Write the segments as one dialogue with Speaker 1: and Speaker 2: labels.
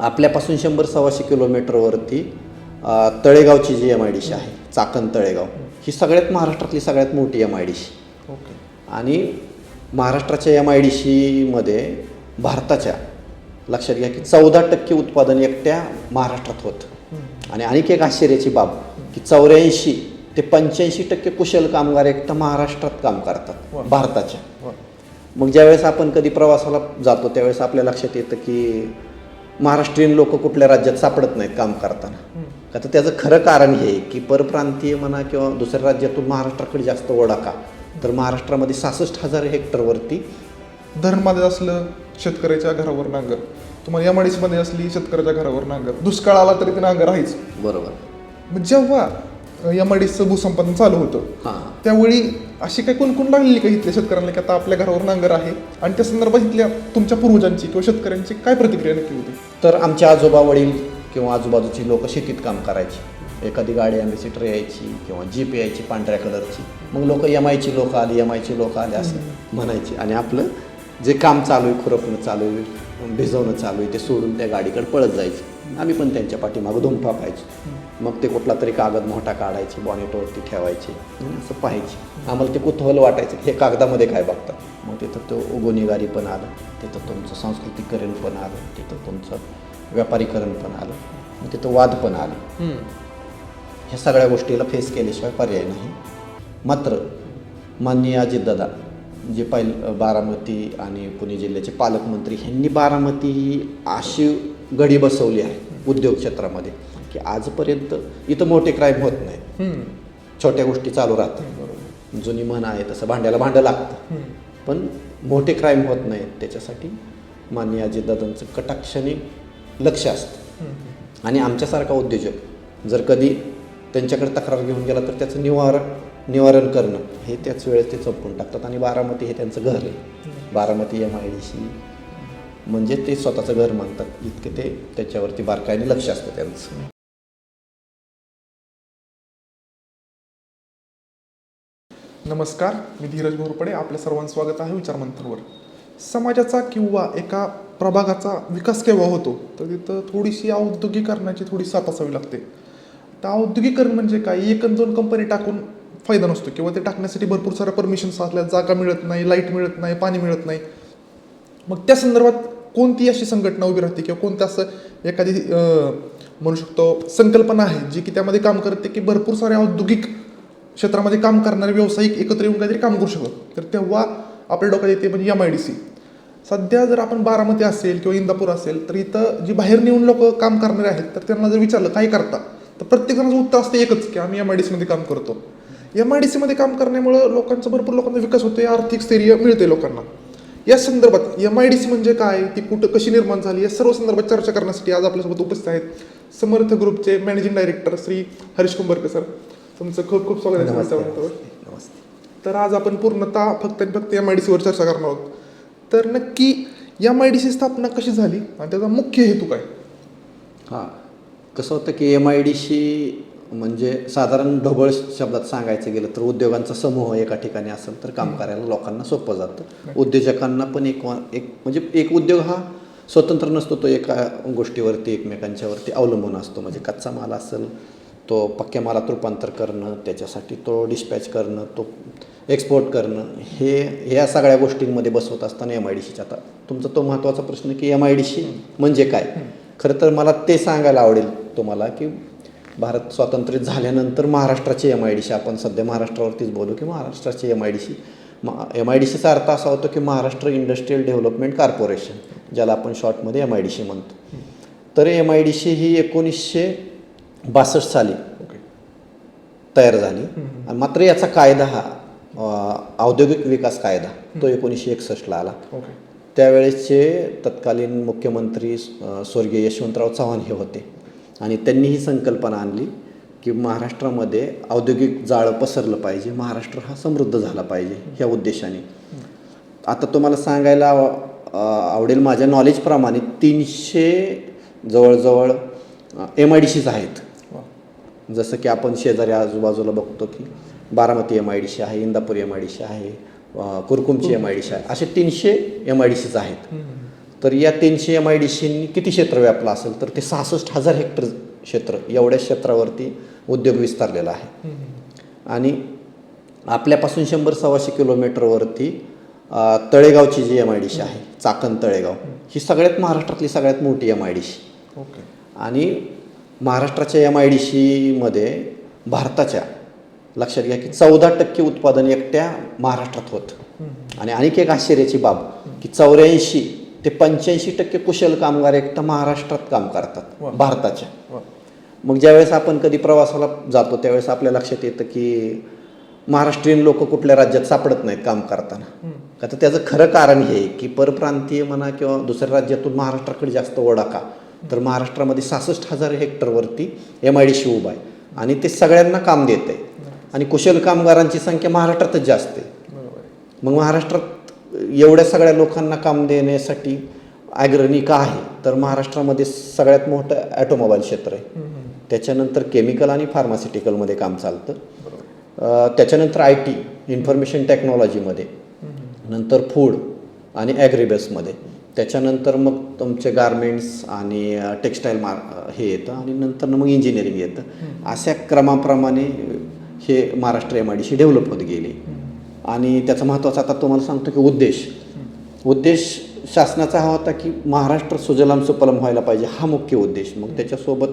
Speaker 1: आपल्यापासून 100-125 किलोमीटरवरती तळेगावची जी MIDC आहे, चाकण तळेगाव, ही सगळ्यात महाराष्ट्रातली सगळ्यात मोठी MIDC.
Speaker 2: ओके.
Speaker 1: आणि महाराष्ट्राच्या MIDCमध्ये भारताच्या लक्षात घ्या की 14% उत्पादन एकट्या महाराष्ट्रात होतं. आणि आणखी एक आश्चर्याची बाब की 84 ते 85% कुशल कामगार एकटा महाराष्ट्रात काम करतात भारताच्या. मग ज्यावेळेस आपण कधी प्रवासाला जातो त्यावेळेस आपल्या लक्षात येतं की महाराष्ट्रीयन लोक कुठल्या राज्यात सापडत नाहीत काम करताना. का तर त्याचं खरं कारण हे की परप्रांतीय म्हणा किंवा दुसऱ्या राज्यातून महाराष्ट्राकडे जास्त ओढा का, तर महाराष्ट्रामध्ये 66,000 हेक्टरवरती
Speaker 2: धरणमध्ये असलं शेतकऱ्याच्या घरावर नांगर, तुम्हाला MIDC मध्ये असली शेतकऱ्याच्या घरावर नांगर, दुष्काळ आला तरी ते नांगर आहेच.
Speaker 1: बरोबर.
Speaker 2: मग जेव्हा MIDCचं भूसंपादन चालू होतं त्यावेळी अशी काही कोण लागलेली का इथल्या शेतकऱ्यांना की आता आपल्या घरावर नांगर आहे, आणि त्या संदर्भात इथल्या तुमच्या पूर्वजांची किंवा शेतकऱ्यांची काय प्रतिक्रिया नक्की होती?
Speaker 1: तर आमच्या आजोबा वडील किंवा आजूबाजूची लोक शेतीत काम करायची. एखादी गाडी अँबेसिडर यायची किंवा जीप यायची पांढऱ्या कलरची, मग लोक MIची लोक आले असं म्हणायची. आणि आपलं जे काम चालू आहे, खुरपणं चालू आहे, भिजवणं चालू आहे, ते सोडून त्या गाडीकडे पळत जायचे. आम्ही पण त्यांच्या पाठीमागं धूम ठोकायचो. मग ते कुठला तरी कागद मोठा काढायचे, बॉनेटवरती ठेवायचे, असं पाहायचे. आम्हाला ते कुतूहल वाटायचं हे कागदामध्ये काय बघतात. मग तिथं तो गुन्हेगारी पण आलं, तिथं तुमचं सांस्कृतिकरण पण आलं, तिथं तुमचं व्यापारीकरण पण आलं, मग तिथं वाद पण आलं. ह्या सगळ्या गोष्टीला फेस केल्याशिवाय पर्याय नाही. मात्र माननीय अजितदादा जे बारामती आणि पुणे जिल्ह्याचे पालकमंत्री, ह्यांनी बारामती ही अशी गडी बसवली आहे उद्योग क्षेत्रामध्ये की आजपर्यंत इथं मोठे क्राईम होत नाही. छोट्या गोष्टी चालू राहतात. जुनी म्हण आहे तसं भांड्याला भांडं लागतं, पण मोठे क्राईम होत नाहीत. त्याच्यासाठी माननीय अजितदादांचं कटाक्षाने लक्ष असतं. आणि आमच्यासारखा उद्योजक जर कधी त्यांच्याकडे तक्रार घेऊन गेला तर त्याचं निवारण करणं हे त्याच वेळेस ते चपकून टाकतात. आणि बारामती हे त्यांचं घर आहे. बारामती MIDC म्हणजे ते स्वतःचं घर मानतात, इतके ते त्याच्यावरती बारकाईने लक्ष असतं त्यांचं.
Speaker 2: नमस्कार, मी धीरज घोरपडे. आपल्या सर्वांचं स्वागत आहे विचारमंथनवर. समाजाचा किंवा एका प्रभागाचा विकास केव्हा होतो तर तिथं थोडीशी औद्योगिकरणाची थोडी साथ असावी लागते. तर औद्योगिकरण म्हणजे काय, 1-2 कंपनी टाकून फायदा नसतो किंवा ते टाकण्यासाठी भरपूर साऱ्या परमिशन्स असल्या, जागा मिळत नाही, लाईट मिळत नाही, पाणी मिळत नाही. मग त्या संदर्भात कोणती अशी संघटना उभी राहते किंवा कोणतं असं एखादी म्हणू शकतो संकल्पना आहे जी की त्यामध्ये काम करते की भरपूर साऱ्या औद्योगिक क्षेत्रामध्ये काम करणारे व्यावसायिक एकत्र येऊन काहीतरी काम करू शकतात. तर तेव्हा आपल्या डोक्यात येते म्हणजे MIDC. सध्या जर आपण बारामती असेल किंवा इंदापूर असेल तर इथं जी बाहेर येऊन लोक काम करणारे आहेत तर त्यांना जर विचारलं काय करता तर प्रत्येकाचं उत्तर असतं एकच की आम्ही MIDC मध्ये काम करतो. MIDC मध्ये काम करण्यामुळं भरपूर लोकांचा विकास होतोय, आर्थिक स्थैर्य मिळते लोकांना. या संदर्भात MIDC म्हणजे काय, ती कुठं कशी निर्माण झाली, या सर्व संदर्भात चर्चा करण्यासाठी आज आपल्यासोबत उपस्थित आहेत समर्थ ग्रुपचे managing director Shri Harish Kumbharkar sir. तुमचं खूप खूप स्वागत आहे.
Speaker 1: नमस्ते.
Speaker 2: तर आज आपण पूर्णतः फक्त MIDC वर चर्चा करणार आहोत. तर नक्की MIDC स्थापना कशी झाली आणि त्याचा मुख्य हेतू काय?
Speaker 1: कसं होतं की MIDC म्हणजे साधारण ढोबळ शब्दात सांगायचं गेलं तर उद्योगांचा समूह एका ठिकाणी असेल तर काम करायला लोकांना सोपं जातं. उद्योजकांना पण एक म्हणजे एक उद्योग हा स्वतंत्र नसतो, तो एका गोष्टीवरती एकमेकांच्यावरती अवलंबून असतो. म्हणजे कच्चा माल असेल तो पक्क्या मालात रूपांतर करणं, त्याच्यासाठी तो डिस्पॅच करणं, तो एक्सपोर्ट करणं, ह्या सगळ्या गोष्टींमध्ये बसवत असताना MIDCचा. आता तुमचा तो महत्त्वाचा प्रश्न की MIDC म्हणजे काय. खरं तर मला ते सांगायला आवडेल तुम्हाला की भारत स्वातंत्र्य झाल्यानंतर महाराष्ट्राची MIDC, आपण सध्या महाराष्ट्रावरतीच बोलू की महाराष्ट्राची MIDCचा अर्थ असा होतो की महाराष्ट्र इंडस्ट्रियल डेव्हलपमेंट कॉर्पोरेशन, ज्याला आपण शॉर्टमध्ये MIDC म्हणतो. तर MIDC ही 1962 साली तयार झाली. आणि मात्र याचा कायदा हा औद्योगिक विकास कायदा तो 1961ला आला. त्यावेळेसचे तत्कालीन मुख्यमंत्री स्वर्गीय यशवंतराव चव्हाण हे होते आणि त्यांनी ही संकल्पना आणली की महाराष्ट्रामध्ये औद्योगिक जाळं पसरलं पाहिजे, महाराष्ट्र हा समृद्ध झाला पाहिजे ह्या उद्देशाने. आता तुम्हाला सांगायला आवडेल माझ्या नॉलेजप्रमाणे 300 जवळजवळ MIDCs आहेत. जसं की आपण शेजारी आजूबाजूला बघतो की बारामती MIDC आहे, इंदापूर MIDC आहे, कुरकुमची MIDC आहे, असे 300 MIDCs आहेत. तर या 300 MIDCनी किती क्षेत्र व्यापलं असेल तर ते 66,000 हेक्टर क्षेत्र, एवढ्या क्षेत्रावरती उद्योग विस्तारलेला आहे. आणि आपल्यापासून 100-125 किलोमीटरवरती तळेगावची जी MIDC आहे, चाकण तळेगाव, ही सगळ्यात महाराष्ट्रातली सगळ्यात मोठी MIDC.
Speaker 2: ओके.
Speaker 1: आणि महाराष्ट्राच्या MIDCमध्ये भारताच्या लक्षात घ्या की 14% उत्पादन एकट्या महाराष्ट्रात होतं. आणि आणखी एक आश्चर्याची बाब की 84 ते 85% कुशल कामगार एकटा महाराष्ट्रात काम करतात भारताच्या. मग ज्यावेळेस आपण कधी प्रवासाला जातो त्यावेळेस आपल्या लक्षात येतं की महाराष्ट्रीयन लोक कुठल्या राज्यात सापडत नाहीत काम करताना. का तर त्याचं खरं कारण हे की परप्रांतीय म्हणा किंवा दुसऱ्या राज्यातून महाराष्ट्राकडे जास्त ओढा का, तर महाराष्ट्रामध्ये 66,000 हेक्टरवरती MIDC उभा आहे आणि ते सगळ्यांना काम देत आहे. आणि कुशल कामगारांची संख्या महाराष्ट्रातच जास्त आहे. मग महाराष्ट्रात एवढ्या सगळ्या लोकांना काम देण्यासाठी अग्रणी का आहे, तर महाराष्ट्रामध्ये सगळ्यात मोठं ॲटोमोबाईल क्षेत्र आहे. त्याच्यानंतर केमिकल आणि फार्मास्युटिकलमध्ये काम चालतं. त्याच्यानंतर IT, इन्फॉर्मेशन टेक्नॉलॉजीमध्ये, नंतर फूड आणि ॲग्रीबेसमध्ये, त्याच्यानंतर मग तुमचे गारमेंट्स आणि टेक्स्टाईल हे येतं आणि नंतर मग इंजिनिअरिंग येतं. अशा क्रमाप्रमाणे हे महाराष्ट्र MIDC डेव्हलप होत गेले. आणि त्याचा महत्त्वाचा आता तुम्हाला सांगतो की उद्देश शासनाचा हा होता की महाराष्ट्र सुजलाम सुफलाम व्हायला पाहिजे, हा मुख्य उद्देश. मग त्याच्यासोबत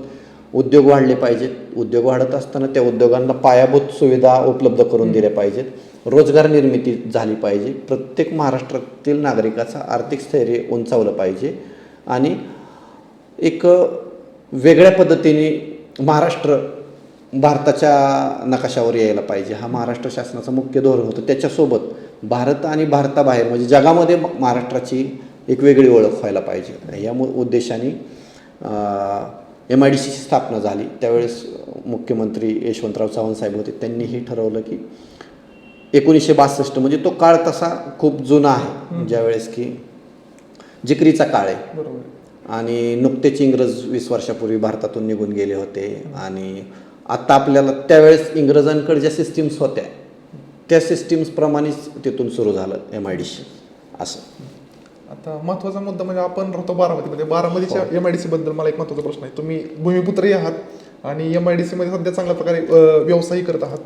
Speaker 1: उद्योग वाढले पाहिजेत. उद्योग वाढत असताना त्या उद्योगांना पायाभूत सुविधा उपलब्ध करून दिल्या पाहिजेत. रोजगार निर्मिती झाली पाहिजे. प्रत्येक महाराष्ट्रातील नागरिकाचा आर्थिक स्थैर्य उंचावलं पाहिजे. आणि एक वेगळ्या पद्धतीने महाराष्ट्र भारताच्या नकाशावर यायला पाहिजे, हा महाराष्ट्र शासनाचं मुख्य धोरण होतं. त्याच्यासोबत भारत आणि भारताबाहेर म्हणजे जगामध्ये महाराष्ट्राची एक वेगळी ओळख व्हायला पाहिजे. या उद्देशाने MIDCची स्थापना झाली. त्यावेळेस मुख्यमंत्री यशवंतराव चव्हाण साहेब होते. त्यांनीही ठरवलं की 1962 म्हणजे तो काळ तसा खूप जुना आहे, ज्यावेळेस की जिकरीचा काळ आहे. आणि नुकतेच इंग्रज 20 वर्षापूर्वी भारतातून निघून गेले होते. आणि आता आपल्याला त्यावेळेस इंग्रजांकडे ज्या सिस्टीम्स होत्या त्या सिस्टीम्सप्रमाणेच तिथून सुरू झालं MIDC असं.
Speaker 2: आता महत्त्वाचा मुद्दा म्हणजे आपण राहतो बारामतीमध्ये. बारामतीच्या MIDC बद्दल मला एक महत्त्वाचा प्रश्न आहे. तुम्ही भूमिपुत्रही आहात आणि MIDC मध्ये सध्या चांगल्या प्रकारे व्यवसायही करत आहात.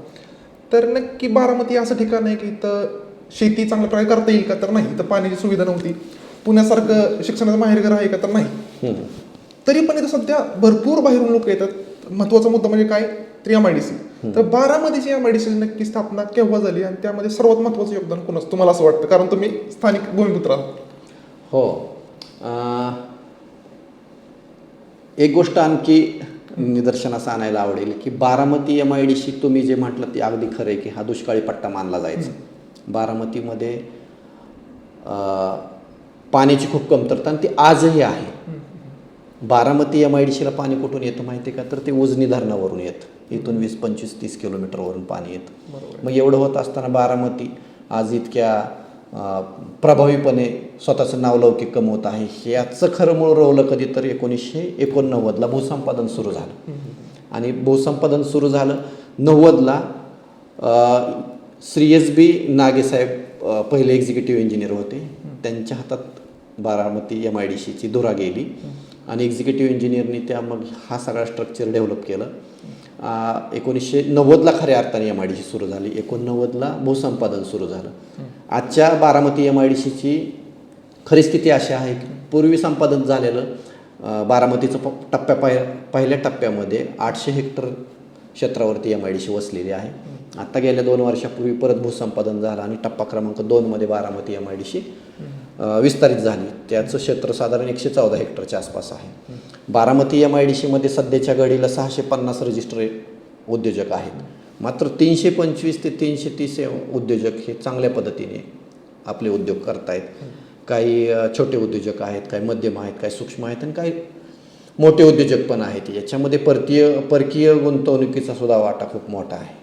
Speaker 2: तर नक्की बारामती असं ठिकाण आहे की इथं शेती चांगल्या प्रकारे करता येईल का, तर नाही. इथं पाण्याची सुविधा नव्हती. पुण्यासारखं शिक्षणाचं माहेरघर आहे का, तर नाही. तरी पण इथं सध्या भरपूर बाहेरून लोक येतात. महत्त्वाचा मुद्दा म्हणजे काय, तर MIDC. तर बारामतीची MIDC नक्की स्थापना केव्हा झाली आणि त्यामध्ये सर्वात महत्त्वाचं योगदान कोणाचं तुम्हाला असं वाटतं, कारण तुम्ही स्थानिक भूमिपुत्र आहात?
Speaker 1: हो, एक गोष्ट आणखी निदर्शनास आणायला आवडेल की बारामती MIDC तुम्ही जे म्हटलं ते अगदी खरं आहे की हा दुष्काळी पट्टा मानला जायचा. बारामतीमध्ये पाण्याची खूप कमतरता आणि ती आजही आहे. बारामती MIDCला पाणी कुठून येतं माहिती आहे का, तर ते उजनी धरणावरून येतं. इथून 20, 25, 30 किलोमीटरवरून पाणी येतं. मग एवढं होत असताना बारामती आज इतक्या प्रभावीपणे स्वतःचं नावलौकिक कमवत आहे. याचं खरं मूळ रोवलं कधी तर 1989ला भूसंपादन सुरू झालं. आणि भूसंपादन सुरू झालं 90ला. श्री SB नागेसाहेब पहिले एक्झिक्युटिव्ह इंजिनियर होते. त्यांच्या हातात बारामती MIDCची धुरा गेली आणि एक्झिक्युटिव्ह इंजिनियरनी त्या मग हा सगळा स्ट्रक्चर डेव्हलप केलं. 1990ला खऱ्या अर्थाने MIDC सुरू झाली. 89ला भूसंपादन सुरू झालं. आजच्या बारामती MIDCची खरी स्थिती अशी आहे की पूर्वी संपादन झालेलं बारामतीचं पहिल्या टप्प्यामध्ये 800 हेक्टर क्षेत्रावरती MIDC वसलेली आहे. आता गेल्या 2 वर्षापूर्वी परत भूसंपादन झालं आणि टप्पा क्रमांक 2मध्ये बारामती MIDC विस्तारित झाली. त्याचं क्षेत्र साधारण 114 हेक्टरच्या आसपास आहे. बारामती MIDCमध्ये सध्याच्या घडीला 650 रजिस्टर उद्योजक आहेत. मात्र 325 ते 330 उद्योजक हे चांगल्या पद्धतीने आपले उद्योग करतायत. काही छोटे उद्योजक आहेत, काही मध्यम आहेत, काही सूक्ष्म आहेत आणि काही मोठे उद्योजक पण आहेत. याच्यामध्ये परकीय गुंतवणुकीचा सुद्धा वाटा खूप मोठा आहे.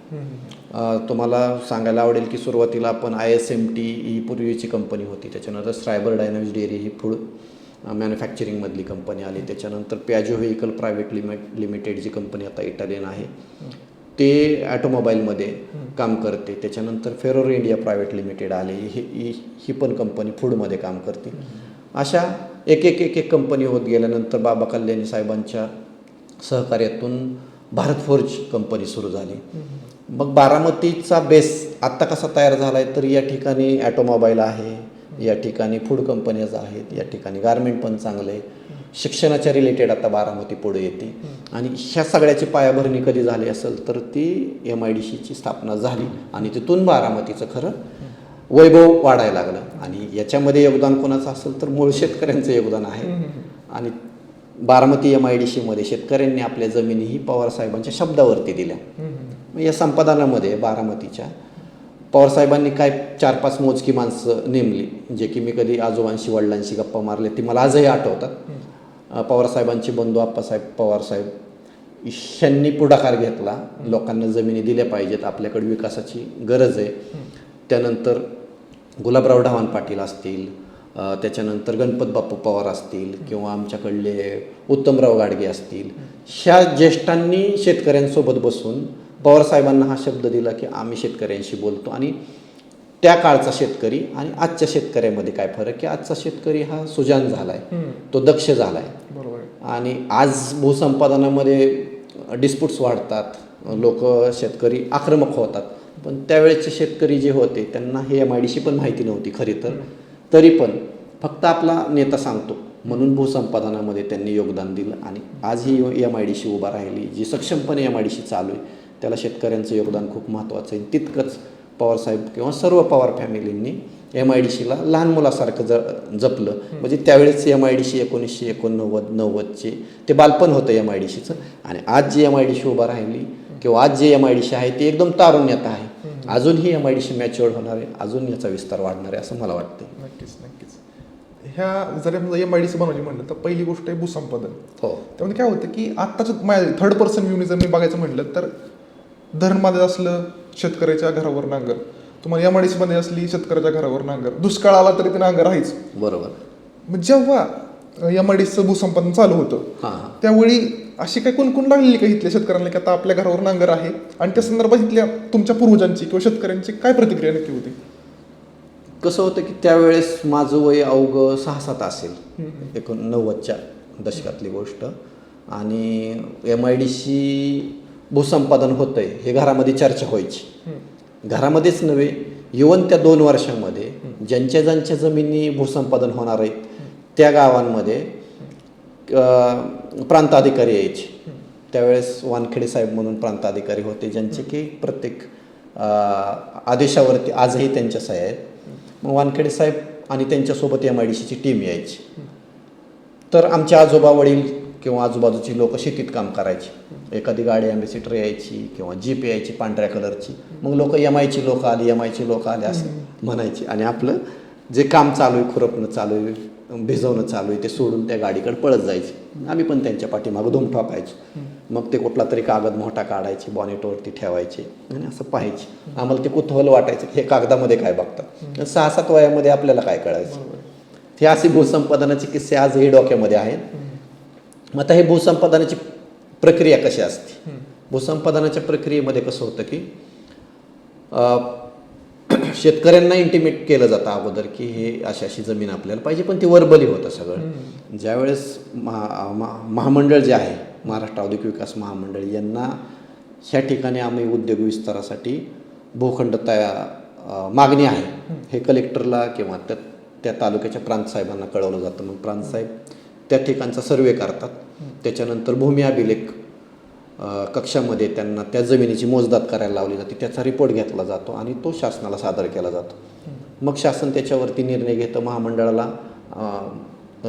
Speaker 1: तुम्हाला सांगायला आवडेल की सुरुवातीला आपण ISMT ही पूर्वीची कंपनी होती. त्याच्यानंतर स्ट्रायबर डायनामिक्स डेअरी ही फूड मॅन्युफॅक्चरिंगमधली कंपनी आली. त्याच्यानंतर प्याजो व्हेकल प्रायव्हेट लिमिटेड जी कंपनी आता इटालियन आहे ते ॲटोमोबाईलमध्ये काम करते. त्याच्यानंतर फेरोर इंडिया प्रायव्हेट लिमिटेड आले, ही पण कंपनी फूडमध्ये काम करते. अशा एक एक एक एक कंपनी होत गेल्यानंतर बाबा कल्याणी साहेबांच्या सहकार्यातून भारत फोर्ज कंपनी सुरू झाली. मग बारामतीचा बेस आत्ता कसा तयार झाला आहे तर या ठिकाणी ॲटोमोबाईल आहे, या ठिकाणी फूड कंपनीज आहेत, या ठिकाणी गारमेंट पण चांगलं आहे, शिक्षणाच्या रिलेटेड आता बारामती पुढे येते. आणि ह्या सगळ्याची पायाभरणी कधी झाली असेल तर ती MIDCची स्थापना झाली आणि तिथून बारामतीचं खरं वैभव वाढायला लागलं. आणि याच्यामध्ये योगदान कोणाचं असेल तर मूळ शेतकऱ्यांचं योगदान आहे. आणि बारामती MIDCमध्ये शेतकऱ्यांनी आपल्या जमिनीही पवारसाहेबांच्या शब्दावरती दिल्या. या संपादनामध्ये बारामतीच्या पवारसाहेबांनी काय 4-5 मोजकी माणसं नेमली, जे की मी कधी आजोबांशी वडिलांशी गप्पा मारले ती मला आजही आठवतात. पवारसाहेबांचे बंधू आप्पासाहेब पवारसाहेब यांनी पुढाकार घेतला, लोकांना जमिनी दिल्या पाहिजेत, आपल्याकडे विकासाची गरज आहे. त्यानंतर गुलाबराव ढवाण पाटील असतील, त्याच्यानंतर गणपत बापू पवार असतील किंवा आमच्याकडले उत्तमराव गाडगे असतील, ह्या ज्येष्ठांनी शेतकऱ्यांसोबत बसून पवारसाहेबांना हा शब्द दिला की आम्ही शेतकऱ्यांशी बोलतो. आणि त्या काळचा शेतकरी आणि आजच्या शेतकऱ्यामध्ये काय फरक की आजचा शेतकरी हा सुजाण झाला आहे, तो दक्ष झाला आहे. आणि आज भूसंपादनामध्ये डिस्प्यूट्स वाढतात, लोक शेतकरी आक्रमक होतात. पण त्यावेळेचे शेतकरी जे होते त्यांना हे MIDC पण माहिती नव्हती खरी तर, तरी पण फक्त आपला नेता सांगतो म्हणून भूसंपादनामध्ये त्यांनी योगदान दिलं. आणि आज ही MIDC उभा राहिली, जी सक्षमपणे MIDC चालू आहे, त्याला शेतकऱ्यांचं योगदान खूप महत्त्वाचं आहे. तितकंच पवारसाहेब किंवा सर्व पवार फॅमिलींनी MIDCला लहान मुलासारखं जपलं. म्हणजे त्यावेळेस MIDC 1989-90चे ते बालपण होतं MIDCचं. आणि आज जी MIDC उभा राहिली किंवा आज जे MIDC आहे ते एकदम तारुण्यात आहे. अजूनही MIDC मॅच्युअर्ड होणार आहे, अजून याचा विस्तार वाढणार आहे असं मला वाटतं.
Speaker 2: नक्कीच. ह्या जरी MIDC बनवली म्हणलं तर पहिली गोष्ट आहे भूसंपादन.
Speaker 1: हो.
Speaker 2: त्यामध्ये काय होतं की आत्ताच्या थर्ड पर्सन व्ह्यूने जर मी बघायचं म्हटलं तर धरणमध्ये असलं शेतकऱ्याच्या घरावर नांगर, तुम्हाला MIDC मध्ये असली शेतकऱ्याच्या घरावर नांगर, दुष्काळ आला तरी ते नांगर आहेच.
Speaker 1: बरोबर.
Speaker 2: मग जेव्हा MIDCचं भूसंपादन चालू होतं त्यावेळी अशी काही कुणकुण लागलेली का इथल्या शेतकऱ्यांना की आता आपल्या घरावर नांगर आहे, आणि त्या संदर्भात इथल्या तुमच्या पूर्वजांची किंवा शेतकऱ्यांची काय प्रतिक्रिया नक्की होती?
Speaker 1: कसं होतं की त्यावेळेस माझं वय अवघं 6-7 असेल, 1990च्या दशकातली गोष्ट. आणि MIDC भूसंपादन होतंय हे घरामध्ये चर्चा व्हायची. घरामध्येच नव्हे, इव्हन त्या 2 वर्षामध्ये ज्यांच्या ज्यांच्या जमिनी भूसंपादन होणार आहेत त्या गावांमध्ये प्रांताधिकारी यायचे. त्यावेळेस वानखेडे साहेब म्हणून प्रांताधिकारी होते, ज्यांचे की प्रत्येक आदेशावरती आजही त्यांच्या सह्या आहेत. मग वानखेडे साहेब आणि त्यांच्यासोबत MIDCची टीम यायची. तर आमचे आजोबा वडील किंवा आजूबाजूची लोक शेतीत काम करायची. एखादी गाडी ॲम्बेसिडर यायची किंवा जीप यायची पांढऱ्या कलरची. मग लोक MIची लोक आले असं म्हणायची. आणि आपलं जे काम चालू आहे, खुरपणं चालू आहे, भिजवणं चालू आहे, ते सोडून त्या गाडीकडे पळत जायचे. आम्ही पण त्यांच्या पाठीमागं धूम ठोकायचो. मग ते कुठला तरी कागद मोठा काढायचे, बॉनेटवरती ठेवायचे आणि असं पाहायचे. आम्हाला ते कुतूहल वाटायचं हे कागदामध्ये काय बघतात. 6-7 वयामध्ये आपल्याला काय कळायचं. हे असे भूसंपादनाचे किस्से आजही डोक्यामध्ये आहेत. मग आता हे भूसंपादनाची प्रक्रिया कशी असते? भूसंपादनाच्या प्रक्रियेमध्ये कसं होतं की शेतकऱ्यांना इंटिमेट केलं जातं अगोदर की हे अशी अशी जमीन आपल्याला पाहिजे, पण ती वर्बली होतं सगळं. ज्यावेळेस महामंडळ जे आहे, महाराष्ट्र औद्योगिक विकास महामंडळ, यांना ह्या ठिकाणी आम्ही उद्योग विस्तारासाठी भूखंड मागणी आहे हे कलेक्टरला किंवा त्या तालुक्याच्या प्रांतसाहेबांना कळवलं जातं. मग प्रांतसाहेब त्या ठिकाणचा सर्वे करतात. त्याच्यानंतर भूमी अभिलेख कक्षामध्ये त्यांना त्या जमिनीची मोजदाद करायला लावली जाते. त्याचा रिपोर्ट घेतला जातो आणि तो शासनाला सादर केला जातो. मग शासन त्याच्यावरती निर्णय घेतं. महामंडळाला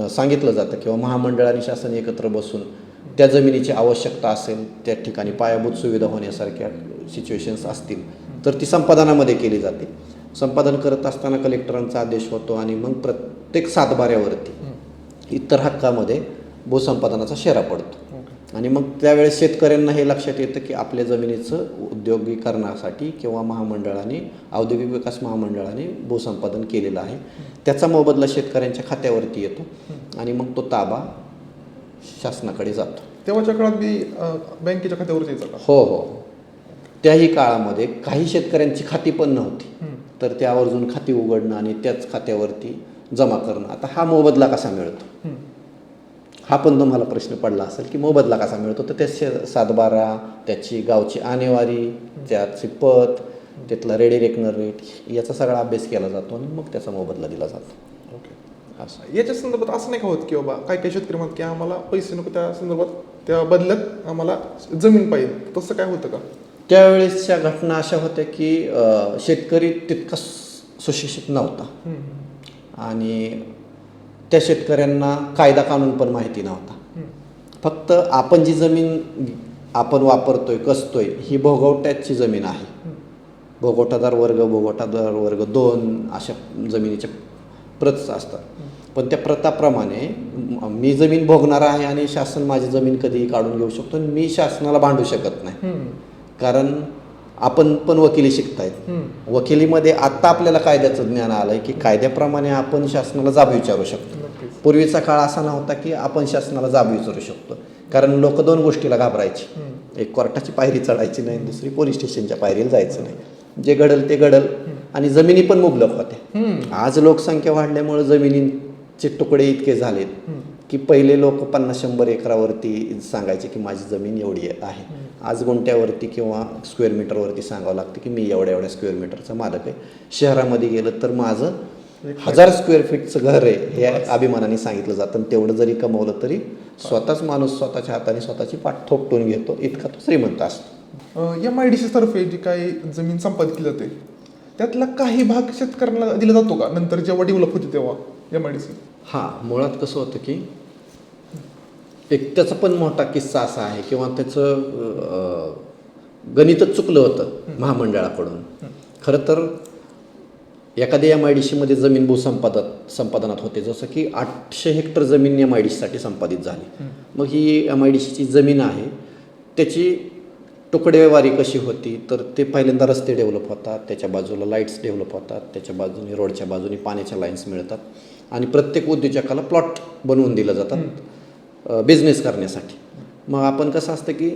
Speaker 1: सांगितलं जातं किंवा महामंडळ आणि शासन एकत्र बसून त्या जमिनीची आवश्यकता असेल, त्या ठिकाणी पायाभूत सुविधा होण्यासारख्या सिच्युएशन्स असतील तर ती संपादनामध्ये केली जाते. संपादन करत असताना कलेक्टरांचा आदेश होतो आणि मग प्रत्येक सातबाऱ्यावरती इतर हक्कामध्ये भूसंपादनाचा शेरा पडतो. आणि मग त्यावेळेस शेतकऱ्यांना हे लक्षात येतं की आपल्या जमिनीचं उद्योगीकरणासाठी किंवा महामंडळाने, औद्योगिक विकास महामंडळाने भूसंपादन केलेलं आहे. त्याचा मोबदला शेतकऱ्यांच्या खात्यावरती येतो आणि मग तो ताबा शासनाकडे जातो.
Speaker 2: तेव्हाच्या काळात मी बँकेच्या खात्यावरती यायचा का?
Speaker 1: हो हो. त्याही काळामध्ये काही शेतकऱ्यांची खाती पण नव्हती, तर ते आवर्जून खाती उघडणं आणि त्याच खात्यावरती जमा करणं. आता हा मोबदला कसा मिळतो, हा पण तुम्हाला प्रश्न पडला असेल की मोबदला कसा मिळतो. तर त्याचे सातबारा, त्याची गावची आणेवारी, त्याचे पत, तिथला रेडी रेकनर रेट, याचा सगळा अभ्यास केला जातो आणि मग त्याचा मोबदला दिला जातो.
Speaker 2: ओके. असं याच्या संदर्भात असं नाही का होत की बाबा काही शेतकरी म्हणतात की आम्हाला पैसे नको, त्या संदर्भात त्या बदल्यात आम्हाला जमीन पाहिजे, तसं काय होतं का?
Speaker 1: त्यावेळेसच्या घटना अशा होत्या की शेतकरी तितका सुशिक्षित नव्हता आणि त्या शेतकऱ्यांना कायदा कानून पण माहिती नव्हता. फक्त आपण जी जमीन आपण वापरतोय, कसतोय, ही भोगवट्याची जमीन आहे. भोगवटादार वर्ग, भोगवटादार वर्ग 2 अशा जमिनीच्या प्रत असतात. पण त्या प्रताप्रमाणे मी जमीन भोगणार आहे आणि शासन माझी जमीन कधीही काढून घेऊ शकतो आणि मी शासनाला भांडू शकत नाही. कारण आपण पण वकिली शिकतायत. वकिलीमध्ये आत्ता आपल्याला कायद्याचं ज्ञान आलं आहे की कायद्याप्रमाणे आपण शासनाला जाब विचारू शकतो. पूर्वीचा काळ असा नव्हता की आपण शासनाला जाब विचारू शकतो. कारण लोक 2 गोष्टीला घाबरायची, एक कोर्टाची पायरी चढायची नाही, दुसरी पोलीस स्टेशनच्या पायरीला जायचं नाही. जे घडल ते घडल. आणि जमिनी पण मुबलक होत्या. आज लोकसंख्या वाढल्यामुळे जमिनींचे तुकडे इतके झालेत की पहिले लोक 50-100 एकरावरती सांगायचे की माझी जमीन एवढी आहे. आज गुंठ्यावरती किंवा स्क्वेअर मीटरवरती सांगावं लागतं की मी एवढ्या स्क्वेअर मीटरचा मालक आहे. शहरामध्ये गेलं तर माझं 1000 स्क्वेअर फीटचं घर आहे हे अभिमानाने सांगितलं जातं. आणि तेवढं जरी कमवलं तरी स्वतःच माणूस स्वतःच्या हाताने स्वतःची पाठ थोपटून घेतो, इतका तो श्रीमंत असतो.
Speaker 2: MIDC तर्फे जी काही जमीन संपादित केली जाते त्यातला काही भाग शेतकऱ्यांना दिला जातो का नंतर जेव्हा डेव्हलप होते तेव्हा MIDC?
Speaker 1: मुळात कसं होतं की एक त्याचा पण मोठा किस्सा असा आहे किंवा त्याचं गणितच चुकलं होतं महामंडळाकडून. खरं तर एखाद्या MIDCमध्ये जमीन संपादनात होते, जसं की 800 हेक्टर जमीन MIDCसाठी संपादित झाली. मग ही MIDCची जमीन आहे त्याची तुकडेवारी कशी होती, तर ते पहिल्यांदा रस्ते डेव्हलप होतात, त्याच्या बाजूला लाईट्स डेव्हलप होतात, त्याच्या बाजूने रोडच्या बाजूने पाण्याच्या लाईन्स मिळतात आणि प्रत्येक उद्योजकाला प्लॉट बनवून दिलं जातात बिझनेस करण्यासाठी. मग आपण कसं असतं की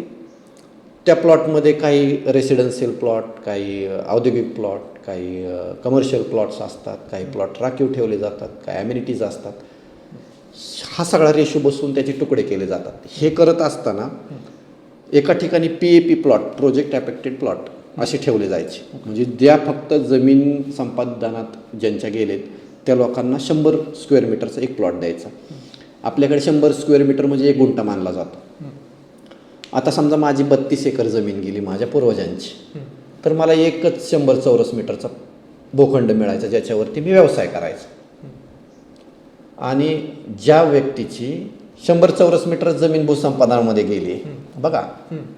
Speaker 1: त्या प्लॉटमध्ये काही रेसिडेन्शियल प्लॉट, काही औद्योगिक प्लॉट, काही कमर्शियल प्लॉट्स असतात, काही प्लॉट राखीव ठेवले जातात, काही ॲम्युनिटीज असतात. हा सगळा रेशो बसून त्याचे तुकडे केले जातात. हे करत असताना एका ठिकाणी PAP plot, project affected plot असे ठेवले जायचे. म्हणजे ज्या फक्त जमीन संपादनात ज्यांच्या गेलेत त्या लोकांना 100 स्क्वेअर मीटरचा एक प्लॉट द्यायचा. आपल्याकडे 100 स्क्वेअर मीटर म्हणजे 1 गुंठा मानला जातो. आता समजा माझी 32 एकर जमीन गेली माझ्या पूर्वजांची, तर मला एकच 100 चौरस मीटरचा भूखंड मिळायचा ज्याच्यावरती मी व्यवसाय करायचा. आणि ज्या व्यक्तीची 100 चौरस मीटर जमीन भूसंपादनामध्ये गेली बघा,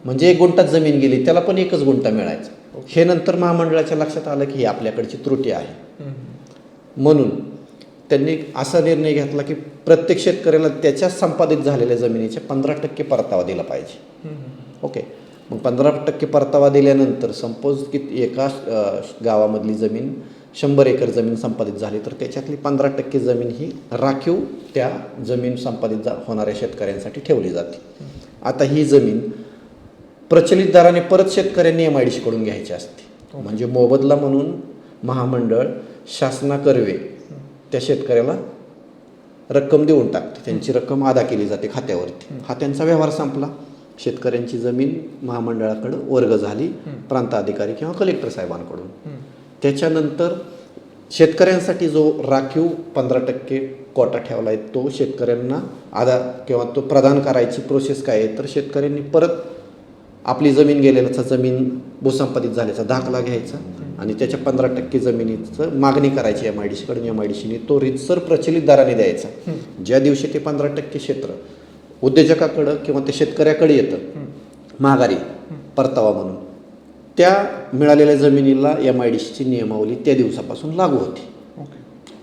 Speaker 1: म्हणजे 1 गुंठाच जमीन गेली, त्याला पण एकच गुंठा मिळायचा. हे नंतर महामंडळाच्या लक्षात आलं की ही आपल्याकडची त्रुटी आहे. म्हणून त्यांनी असा निर्णय घेतला की प्रत्येक शेतकऱ्याला त्याच्या संपादित झालेल्या जमिनीचे 15% परतावा दिला पाहिजे. ओके. मग 15% परतावा दिल्यानंतर सपोज की एका गावामधली जमीन 100 एकर जमीन संपादित झाली तर त्याच्यातली 15% जमीन ही राखीव त्या जमीन संपादित होणाऱ्या शेतकऱ्यांसाठी ठेवली जाते. आता ही जमीन प्रचलित दराने परत शेतकऱ्यांनी MIDCकडून घ्यायची असते. म्हणजे मोबदला म्हणून महामंडळ शासनाकर्वे त्या शेतकऱ्याला रक्कम देऊन टाकते. त्यांची रक्कम अदा केली जाते खात्यावरती. हा त्यांचा व्यवहार संपला. शेतकऱ्यांची जमीन महामंडळाकडे वर्ग झाली प्रांताधिकारी किंवा कलेक्टर साहेबांकडून. त्याच्यानंतर शेतकऱ्यांसाठी जो राखीव 15% कोटा ठेवला आहे तो शेतकऱ्यांना आधा किंवा तो प्रदान करायची प्रोसेस काय आहे, तर शेतकऱ्यांनी परत आपली जमीन गेलेल्याचा जमीन भूसंपादित झाल्याचा दाखला घ्यायचा आणि त्याच्या 15% जमिनीचं मागणी करायची MIDCकडून. MIDCने तो रीतसर प्रचलित दराने द्यायचा. ज्या दिवशी ते 15% क्षेत्र उद्योजकाकडं किंवा ते शेतकऱ्याकडे येतं माघारी परतावा म्हणून, त्या मिळालेल्या जमिनीला MIDCची नियमावली त्या दिवसापासून लागू होती.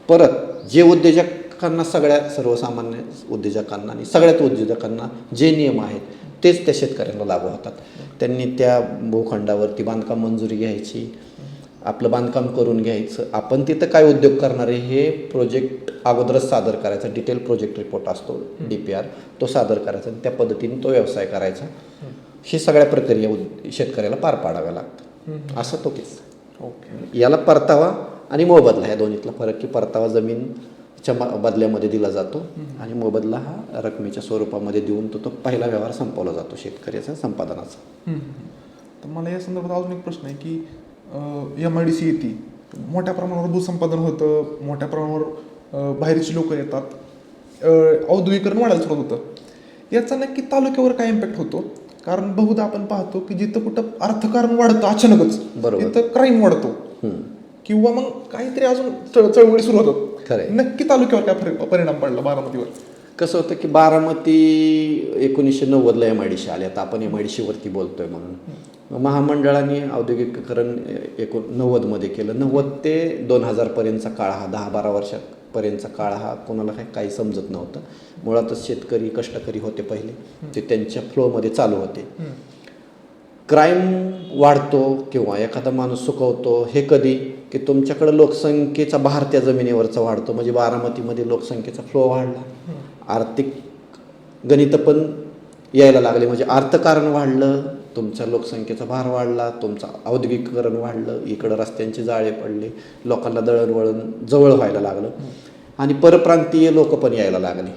Speaker 1: परत जे उद्योजकांना, सर्वसामान्य उद्योजकांना आणि सगळ्याच उद्योजकांना जे नियम आहेत तेच त्या शेतकऱ्यांना लागू होतात. त्यांनी त्या भूखंडावरती बांधकाम मंजुरी घ्यायची, आपलं बांधकाम करून घ्यायचं. आपण तिथं काय उद्योग करणार आहे हे प्रोजेक्ट अगोदरच सादर करायचा. डिटेल प्रोजेक्ट रिपोर्ट असतो DPR, तो सादर करायचा आणि त्या पद्धतीने तो व्यवसाय करायचा. ही सगळ्या प्रक्रिया शेतकऱ्याला पार पाडाव्या लागतात. असा तो केस.
Speaker 2: ओके.
Speaker 1: याला परतावा आणि मोबदला ह्या दोन्हीतला फरक की परतावा जमीन च्या बदल्यामध्ये दिला जातो आणि मोबदला हा रकमेच्या स्वरूपामध्ये देऊन तो पहिला व्यवहार संपवला जातो शेतकऱ्याचा संपादनाचा.
Speaker 2: तर मला या संदर्भात अजून एक प्रश्न आहे की MIDC येते, मोठ्या प्रमाणावर भूसंपादन होतं, मोठ्या प्रमाणावर बाहेरची लोक येतात, औद्योगिकरण वाढायला सुरुवात होतं. याचा नक्की तालुक्यावर काय इम्पॅक्ट होतो? कारण बहुधा आपण पाहतो की जिथं कुठं अर्थकारण वाढतं अचानकच,
Speaker 1: बरोबर,
Speaker 2: तिथं क्राईम वाढतो किंवा मग काहीतरी अजून चळवळी सुरू होतात.
Speaker 1: खरंय.
Speaker 2: नक्की तालुक्यावर काय परिणाम पडला बारामतीवर?
Speaker 1: कसं होतं की बारामती 1990ला MIDC आले. आता आपण MIDC वरती बोलतोय म्हणून महामंडळाने औद्योगिकीकरण 1990मध्ये केलं. 90 ते 2000 पर्यंतचा काळ हा 10-12 वर्षापर्यंतचा काळ हा कोणाला काही समजत नव्हतं. मुळातच शेतकरी कष्टकरी होते पहिले, ते त्यांच्या फ्लोमध्ये चालू होते. क्राईम वाढतो किंवा एखादा माणूस सुकवतो हे कधी की तुमच्याकडे लोकसंख्येचा भार त्या जमिनीवरचा वाढतो. म्हणजे बारामतीमध्ये लोकसंख्येचा फ्लो वाढला, आर्थिक गणित पण यायला लागले, म्हणजे अर्थकारण वाढलं, तुमच्या लोकसंख्येचा भार वाढला, तुमचं औद्योगिकीकरण वाढलं, इकडं रस्त्यांचे जाळे पडले, लोकांना दळणवळण जवळ व्हायला लागलं आणि परप्रांतीय लोक पण यायला लागले.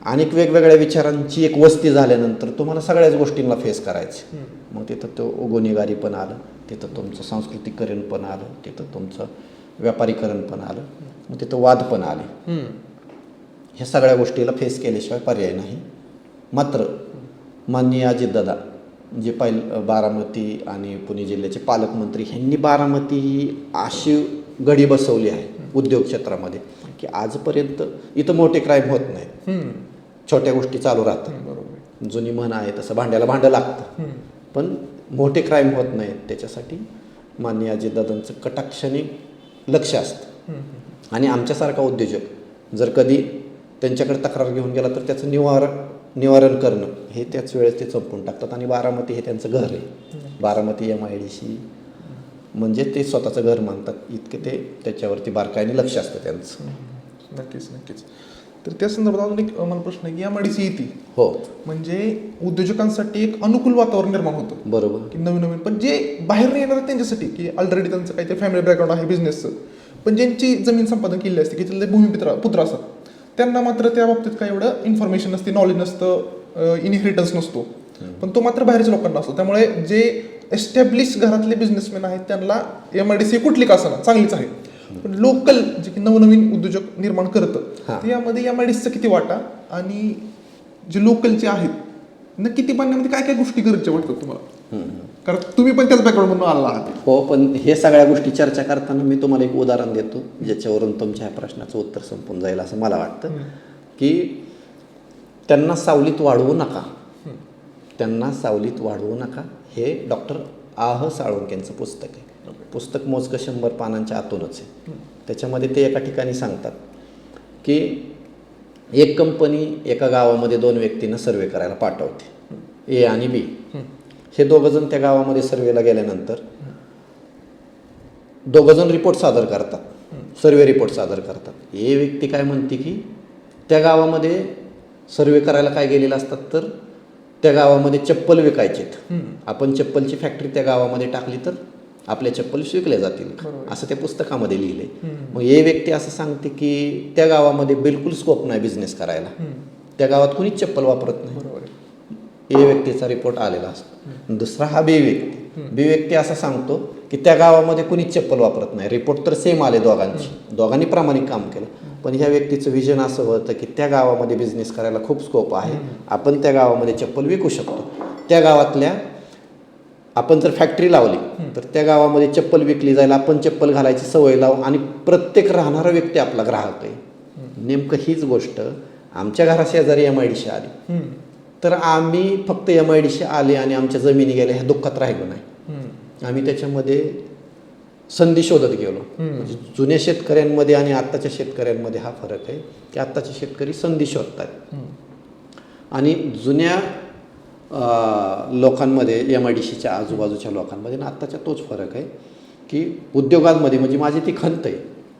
Speaker 1: अनेक वेगवेगळ्या विचारांची एक वस्ती झाल्यानंतर तुम्हाला सगळ्याच गोष्टींना फेस करायचे. मग तिथं तो गुन्हेगारी पण आलं, तिथं तुमचं सांस्कृतिककरण पण आलं, तिथं तुमचं व्यापारीकरण पण आलं, मग तिथं वाद पण आले. ह्या सगळ्या गोष्टीला फेस केल्याशिवाय पर्याय नाही. मात्र माननीय अजितदादा जे बारामती आणि पुणे जिल्ह्याचे पालकमंत्री ह्यांनी बारामती ही अशी गडी बसवली आहे उद्योग क्षेत्रामध्ये की आजपर्यंत इथं मोठे क्राईम होत नाहीत, छोट्या गोष्टी चालू राहतात. जुनी म्हण आहे तसं भांड्याला भांडं लागतं, पण मोठे क्राईम होत नाहीत. त्याच्यासाठी माननीय अजितदादांचं कटाक्षाने लक्ष असतं आणि आमच्यासारखा उद्योजक जर कधी त्यांच्याकडे तक्रार घेऊन गेला तर त्याचं निवारण करणं हे त्याच वेळेस ते संपून टाकतात. आणि बारामती हे त्यांचं घर आहे. बारामती MIDC म्हणजे ते स्वतःचं घर मानतात, इतके ते त्याच्यावरती बारकाईने लक्ष असतं त्यांचं.
Speaker 2: नक्कीच नक्कीच. तर त्या संदर्भात अजून एक मला प्रश्न आहे की MIDC येते,
Speaker 1: हो,
Speaker 2: म्हणजे उद्योजकांसाठी एक अनुकूल वातावरण निर्माण होतं.
Speaker 1: बरोबर.
Speaker 2: की नवीन पण जे बाहेर येणार त्यांच्यासाठी की ऑलरेडी त्यांचं काहीतरी फॅमिली बॅकग्राऊंड आहे बिझनेसचं, पण ज्यांची जमीन संपादन केली असते की तिथले भूमिपुत्र असतात, त्यांना मात्र त्या बाबतीत काही एवढं इन्फॉर्मेशन नसते, नॉलेज नसतं, इनहेरिटन्स नसतो. पण तो मात्र बाहेरच्या लोकांना असतो. त्यामुळे जे एस्टॅब्लिश घरातले बिझनेसमॅन आहेत त्यांना MIDC कुठली का असणार चांगलीच आहे, पण लोकल जे की नवनवीन उद्योजक निर्माण करतं तर यामध्ये MIDCचा किती वाटा आणि जे लोकलचे आहेत नक्की ती बनण्यामध्ये काय काय गोष्टी गरजेच्या वाटतात तुम्हाला? कारण तुम्ही पण त्याच बॅकग्राऊंड म्हणून आला आहात.
Speaker 1: हो, पण हे सगळ्या गोष्टी चर्चा करताना मी तुम्हाला एक उदाहरण देतो ज्याच्यावरून तुमच्या ह्या प्रश्नाचं उत्तर संपून जाईल असं मला वाटतं. की त्यांना सावलीत वाढवू नका, त्यांना सावलीत वाढवू नका हे डॉक्टर साळुंखेंचं पुस्तक आहे. पुस्तक मोजकं 100 पानांच्या आतूनच आहे. त्याच्यामध्ये ते एका ठिकाणी सांगतात की एक कंपनी एका गावामध्ये 2 व्यक्तींना सर्वे करायला पाठवते, A आणि B. हे दोघंजण त्या गावामध्ये सर्वेला गेल्यानंतर दोघंजण रिपोर्ट सादर करतात, सर्वे रिपोर्ट सादर करतात. A व्यक्ती काय म्हणते की त्या गावामध्ये सर्वे करायला काय गेलेलं असतात तर त्या गावामध्ये चप्पल विकायचेत, आपण चप्पलची फॅक्टरी त्या गावामध्ये टाकली तर आपल्या चप्पल विकल्या जातील, असं त्या पुस्तकामध्ये लिहिलंय. मग A व्यक्ती असं सांगते की त्या गावामध्ये बिलकुल स्कोप नाही बिझनेस करायला, त्या गावात कुणीच चप्पल वापरत नाही. A व्यक्तीचा रिपोर्ट आलेला असतो. दुसरा हा B व्यक्ती असं सांगतो की त्या गावामध्ये कुणीच चप्पल वापरत नाही. रिपोर्ट तर सेम आले दोघांनी प्रामाणिक काम केलं, पण ह्या व्यक्तीचं विजन असं होतं की त्या गावामध्ये बिझनेस करायला खूप स्कोप आहे, आपण त्या गावामध्ये चप्पल विकू शकतो. त्या गावातल्या आपण जर फॅक्टरी लावली तर त्या गावामध्ये चप्पल विकली जाईल, आपण चप्पल घालायची सवय लावू आणि प्रत्येक राहणारा व्यक्ती आपला ग्राहक आहे. नेमकं हीच गोष्ट आमच्या घराशेजारी MIDC आली तर आम्ही फक्त MIDC आले आणि आमच्या जमिनी गेल्या ह्या दुःखात राहिलो नाही. आम्ही त्याच्यामध्ये संधी शोधत गेलो. म्हणजे जुन्या शेतकऱ्यांमध्ये आणि आत्ताच्या शेतकऱ्यांमध्ये हा फरक आहे की आत्ताचे शेतकरी संधी शोधतात आणि जुन्या लोकांमध्ये MIDCच्या आजूबाजूच्या लोकांमध्ये ना आत्ताच्या तोच फरक आहे की उद्योगांमध्ये, म्हणजे माझी ती खंत आहे,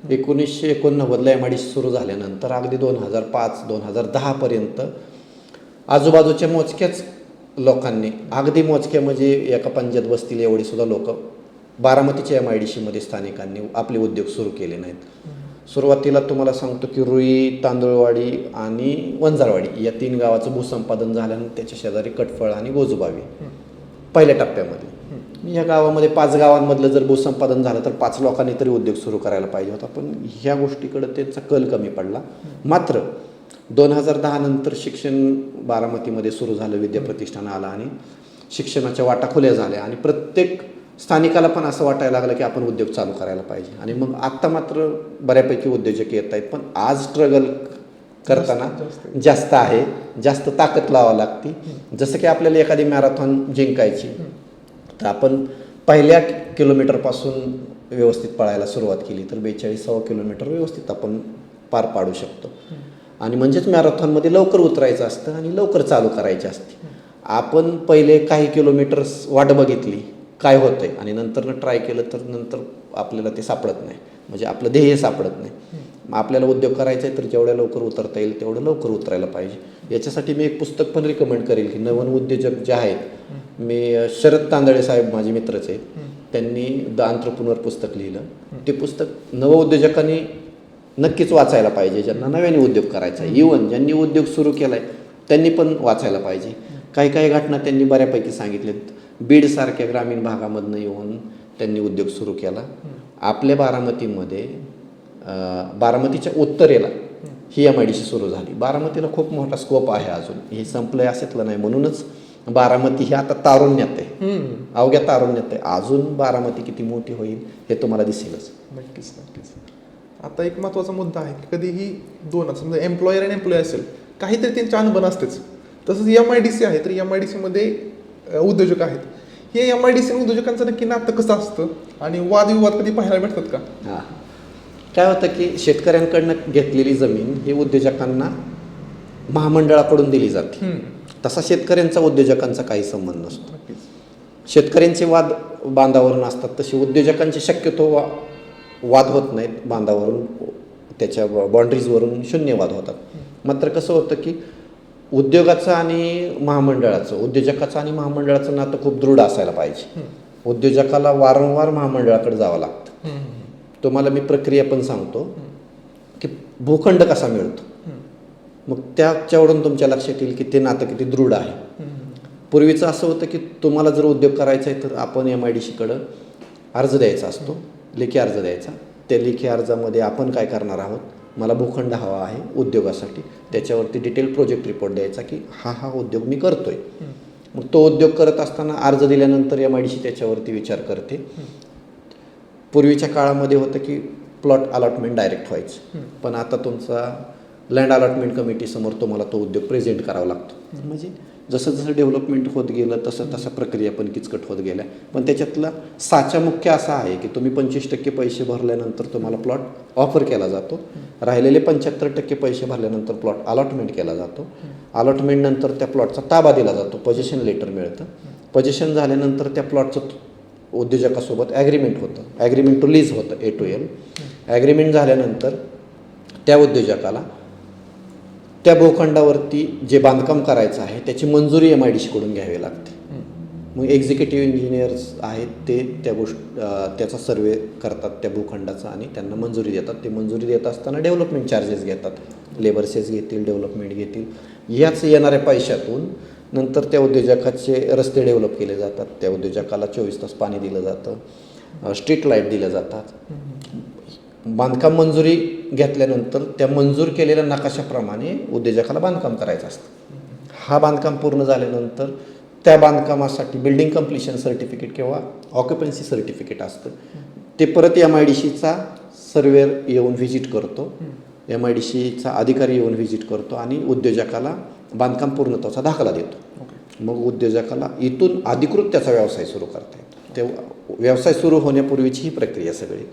Speaker 1: 1989ला MIDC सुरू झाल्यानंतर अगदी 2005-2010 पर्यंत आजूबाजूच्या मोजक्याच लोकांनी, अगदी मोजक्या म्हणजे एका पंचायत बसतील एवढी सुद्धा लोक बारामतीच्या MIDCमध्ये स्थानिकांनी आपले उद्योग सुरू केले नाहीत. सुरुवातीला तुम्हाला सांगतो की रुई, तांदूळवाडी आणि वंजारवाडी या 3 गावाचं भूसंपादन झाल्यानंतर त्याच्या शेजारी कटफळ आणि गोजूबावी पहिल्या टप्प्यामध्ये. या गावामध्ये 5 गावांमधलं जर भूसंपादन झालं तर 5 लोकांनी तरी उद्योग सुरू करायला पाहिजे होता, पण ह्या गोष्टीकडे त्यांचा कल कमी पडला. मात्र 2010 नंतर शिक्षण बारामतीमध्ये सुरू झालं, विद्याप्रतिष्ठान आलं आणि शिक्षणाच्या वाटा खुल्या झाल्या आणि प्रत्येक स्थानिकाला पण असं वाटायला लागलं की आपण उद्योग चालू करायला पाहिजे. आणि मग आत्ता मात्र बऱ्यापैकी उद्योजक येत आहेत, पण आज स्ट्रगल करताना जास्त आहे, जास्त ताकद लावावी लागते. जसं की आपल्याला एखादी मॅरेथॉन जिंकायची तर आपण पहिल्या किलोमीटरपासून व्यवस्थित पळायला सुरुवात केली तर 42 किलोमीटर व्यवस्थित आपण पार पाडू शकतो. आणि म्हणजेच मॅरेथॉनमध्ये लवकर उतरायचं असतं आणि लवकर चालू करायची असते. आपण पहिले काही किलोमीटर्स वाट बघितली काय होतंय आणि नंतर ट्राय केलं तर नंतर आपल्याला ते सापडत नाही, म्हणजे आपलं ध्येय सापडत नाही. मग आपल्याला उद्योग करायचा आहे तर जेवढ्या लवकर उतरता येईल तेवढं लवकर उतरायला पाहिजे. याच्यासाठी मी एक पुस्तक पण रिकमेंड करेल की नवीन उद्योजक जे आहेत, मी शरद तांदळे साहेब माझे मित्रच आहेत, त्यांनी द एंटरप्रेन्योर पुस्तक लिहिलं. ते पुस्तक नवउद्योजकांनी नक्कीच वाचायला पाहिजे, ज्यांना नव्याने उद्योग करायचा आहे. इवन ज्यांनी उद्योग सुरू केला आहे त्यांनी पण वाचायला पाहिजे. काही काही घटना त्यांनी बऱ्यापैकी सांगितलेत. बीडसारख्या ग्रामीण भागामधनं येऊन त्यांनी उद्योग सुरू केला. आपल्या बारामतीमध्ये बारामतीच्या उत्तरेला ही MIDC सुरू झाली. बारामतीला खूप मोठा स्कोप आहे, अजून हे संपलंय असेतलं नाही. म्हणूनच बारामती ही आता तारुण्यात आहे, अवघ्या तारुण्यात आहे. अजून बारामती किती मोठी होईल हे तुम्हाला दिसेलच.
Speaker 2: नक्कीच नक्कीच. आता एक महत्त्वाचा मुद्दा आहे की कधीही दोन समजा एम्प्लॉयर आणि एम्प्लॉय असेल, काहीतरी त्यांची अनबन असतेच. तसंच MIDC आहे तर MIDCमध्ये उद्योजक आहेत. हे MIDC उद्योजकांचं नक्की नातं कसं असतं आणि वादविवाद कधी पाहायला भेटतात का?
Speaker 1: हां, काय होतं की शेतकऱ्यांकडनं घेतलेली जमीन ही उद्योजकांना महामंडळाकडून दिली जाते. तसा शेतकऱ्यांचा उद्योजकांचा काही संबंध नसतो.
Speaker 2: नक्कीच.
Speaker 1: शेतकऱ्यांचे वाद बांधावरून असतात, तसे उद्योजकांचे शक्यतो वाद होत नाहीत बांधावरून, त्याच्या बाँड्रीजवरून शून्य वाद होतात. मात्र कसं होतं की उद्योगाचं आणि महामंडळाचं, उद्योजकाचं आणि महामंडळाचं नातं खूप दृढ असायला पाहिजे. उद्योजकाला वारंवार महामंडळाकडे जावं लागतं. तुम्हाला मी प्रक्रिया पण सांगतो की भूखंड कसा मिळतो, मग त्याच्यावरून तुमच्या लक्षात येईल की ते नातं किती दृढ आहे. पूर्वीचं असं होतं की तुम्हाला जर उद्योग करायचा आहे तर आपण MIDCकडं अर्ज द्यायचा असतो, लेखी अर्ज द्यायचा. त्या लेखी अर्जामध्ये आपण काय करणार आहोत, मला भूखंड हवा आहे उद्योगासाठी, त्याच्यावरती डिटेल प्रोजेक्ट रिपोर्ट द्यायचा की हा उद्योग मी करतोय. मग तो उद्योग करत असताना अर्ज दिल्यानंतर MIDC त्याच्यावरती विचार करते. पूर्वीच्या काळामध्ये होतं की प्लॉट अलॉटमेंट डायरेक्ट व्हायचं, पण आता तुमचा लँड अलॉटमेंट कमिटीसमोर तुम्हाला तो उद्योग प्रेझेंट करावा लागतो. म्हणजे जसं जसं डेव्हलपमेंट होत गेलं तसं तसं प्रक्रिया पण किचकट होत गेल्या. पण त्याच्यातला साचा मुख्य असा आहे की तुम्ही 25% पैसे भरल्यानंतर तुम्हाला प्लॉट ऑफर केला जातो, राहिलेले 75% पैसे भरल्यानंतर प्लॉट अलॉटमेंट केला जातो. अलॉटमेंटनंतर त्या प्लॉटचा ताबा दिला जातो, पोझिशन लेटर मिळतं. पोझिशन झाल्यानंतर त्या प्लॉटचं उद्योजकासोबत ॲग्रीमेंट होतं, ॲग्रीमेंट टू लीज होतं, A to L. ॲग्रीमेंट झाल्यानंतर त्या उद्योजकाला त्या भूखंडावरती जे बांधकाम करायचं आहे त्याची मंजुरी MIDCकडून घ्यावी लागते. मग एक्झिक्युटिव्ह इंजिनियर्स आहेत ते त्याचा सर्वे करतात त्या भूखंडाचा आणि त्यांना मंजुरी देतात. ते मंजुरी देत असताना डेव्हलपमेंट चार्जेस घेतात, लेबर सेस घेतील, डेव्हलपमेंट घेतील. ह्याच येणाऱ्या पैशातून नंतर त्या उद्योजकाचे रस्ते डेव्हलप केले जातात, त्या उद्योजकाला 24 तास पाणी दिलं जातं, स्ट्रीट लाईट दिल्या जातात. बांधकाम मंजुरी घेतल्यानंतर त्या मंजूर केलेल्या नकाशाप्रमाणे उद्योजकाला बांधकाम करायचं असतं. हा बांधकाम पूर्ण झाल्यानंतर त्या बांधकामासाठी बिल्डिंग कम्प्लिशन सर्टिफिकेट किंवा ऑक्युपन्सी सर्टिफिकेट असतं. ते परत MIDCचा सर्वेअर येऊन व्हिजिट करतो, MIDCचा अधिकारी येऊन व्हिजिट करतो आणि उद्योजकाला बांधकाम पूर्णत्वाचा दाखला देतो. मग उद्योजकाला इथून अधिकृत त्याचा व्यवसाय सुरू करता येतो. ते व्यवसाय सुरू होण्यापूर्वीची ही प्रक्रिया सगळी.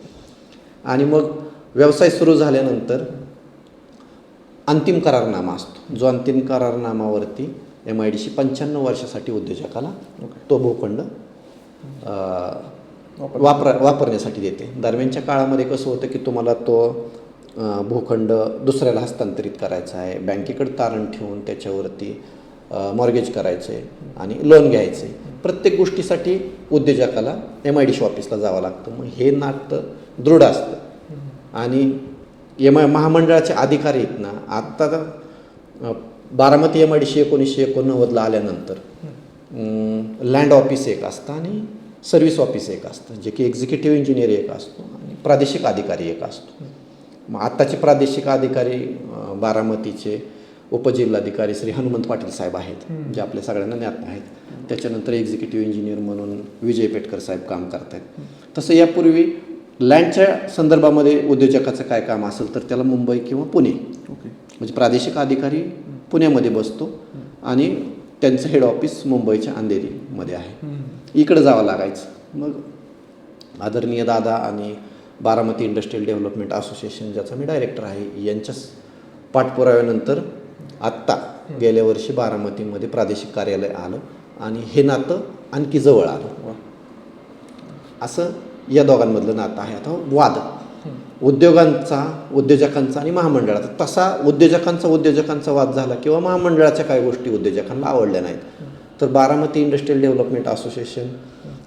Speaker 1: आणि मग व्यवसाय सुरू झाल्यानंतर अंतिम करारनामा असतो, जो अंतिम करारनामावरती MIDC 95 वर्षासाठी उद्योजकाला तो भूखंड वापरण्यासाठी देते. दरम्यानच्या काळामध्ये कसं होतं की तुम्हाला तो भूखंड दुसऱ्याला हस्तांतरित करायचा आहे, बँकेकडे तारण ठेवून त्याच्यावरती मॉर्गेज करायचं आहे आणि लोन घ्यायचं आहे. प्रत्येक गोष्टीसाठी उद्योजकाला MIDC ऑफिसला जावं लागतं. मग हे नातं दृढ असतं आणि महामंडळाचे अधिकारी आहेत ना, आत्ता बारामती MIDC 1989ला आल्यानंतर लँड ऑफिस एक असतं आणि सर्व्हिस ऑफिस एक असतं, जे की एक्झिक्युटिव्ह इंजिनियर एक असतो आणि प्रादेशिक अधिकारी एक असतो. मग आत्ताचे प्रादेशिक अधिकारी बारामतीचे उपजिल्हाधिकारी श्री हनुमंत पाटील साहेब आहेत, जे आपल्या सगळ्यांना ज्ञात आहेत. त्याच्यानंतर एक्झिक्युटिव्ह इंजिनियर म्हणून विजय पेटकर साहेब काम करत आहेत. तसं यापूर्वी लँडच्या संदर्भामध्ये उद्योजकाचं काय काम असेल तर त्याला मुंबई किंवा पुणे, म्हणजे प्रादेशिक अधिकारी पुण्यामध्ये बसतो आणि त्यांचं हेड ऑफिस मुंबईच्या अंधेरीमध्ये आहे. इकडं जावं लागायचं. मग आदरणीय दादा आणि बारामती इंडस्ट्रियल डेव्हलपमेंट असोसिएशन, ज्याचा मी डायरेक्टर आहे, यांच्या पाठपुराव्यानंतर आत्ता गेल्या वर्षी बारामतीमध्ये प्रादेशिक कार्यालय आलं आणि हे नातं आणखी जवळ आलं. असं या दोघांमधलं नातं आहे. आता वाद उद्योजकांचा आणि महामंडळाचा, तसा उद्योजकांचा वाद झाला किंवा महामंडळाच्या काही गोष्टी उद्योजकांना आवडल्या नाहीत, तर बारामती इंडस्ट्रियल डेव्हलपमेंट असोसिएशन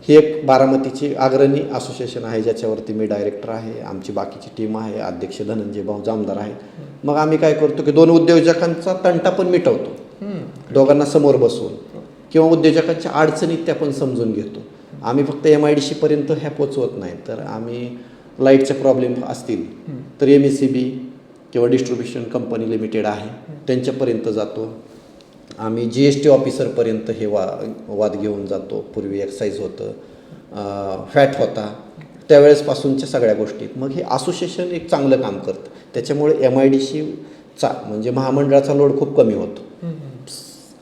Speaker 1: ही एक बारामतीची अग्रणी असोसिएशन आहे, ज्याच्यावरती मी डायरेक्टर आहे. आमची बाकीची टीम आहे, अध्यक्ष धनंजय भाऊ जामदार आहेत. मग आम्ही काय करतो की दोन उद्योजकांचा तंटा पण मिटवतो, दोघांना समोर बसवून, किंवा उद्योजकांच्या अडचणीत त्या पण समजून घेतो. आम्ही फक्त MIDC पर्यंत ह्या पोचवत नाही, तर आम्ही लाईटचे प्रॉब्लेम असतील तर MECB किंवा डिस्ट्रीब्युशन कंपनी लिमिटेड आहे त्यांच्यापर्यंत जातो. आम्ही GST ऑफिसरपर्यंत हे वाद घेऊन जातो. पूर्वी एक्साईज होतं, फॅट होता, त्यावेळेसपासूनच्या सगळ्या गोष्टीत. मग हे असोसिएशन एक चांगलं काम करतं. त्याच्यामुळे MIDCचा म्हणजे महामंडळाचा लोड खूप कमी होतो.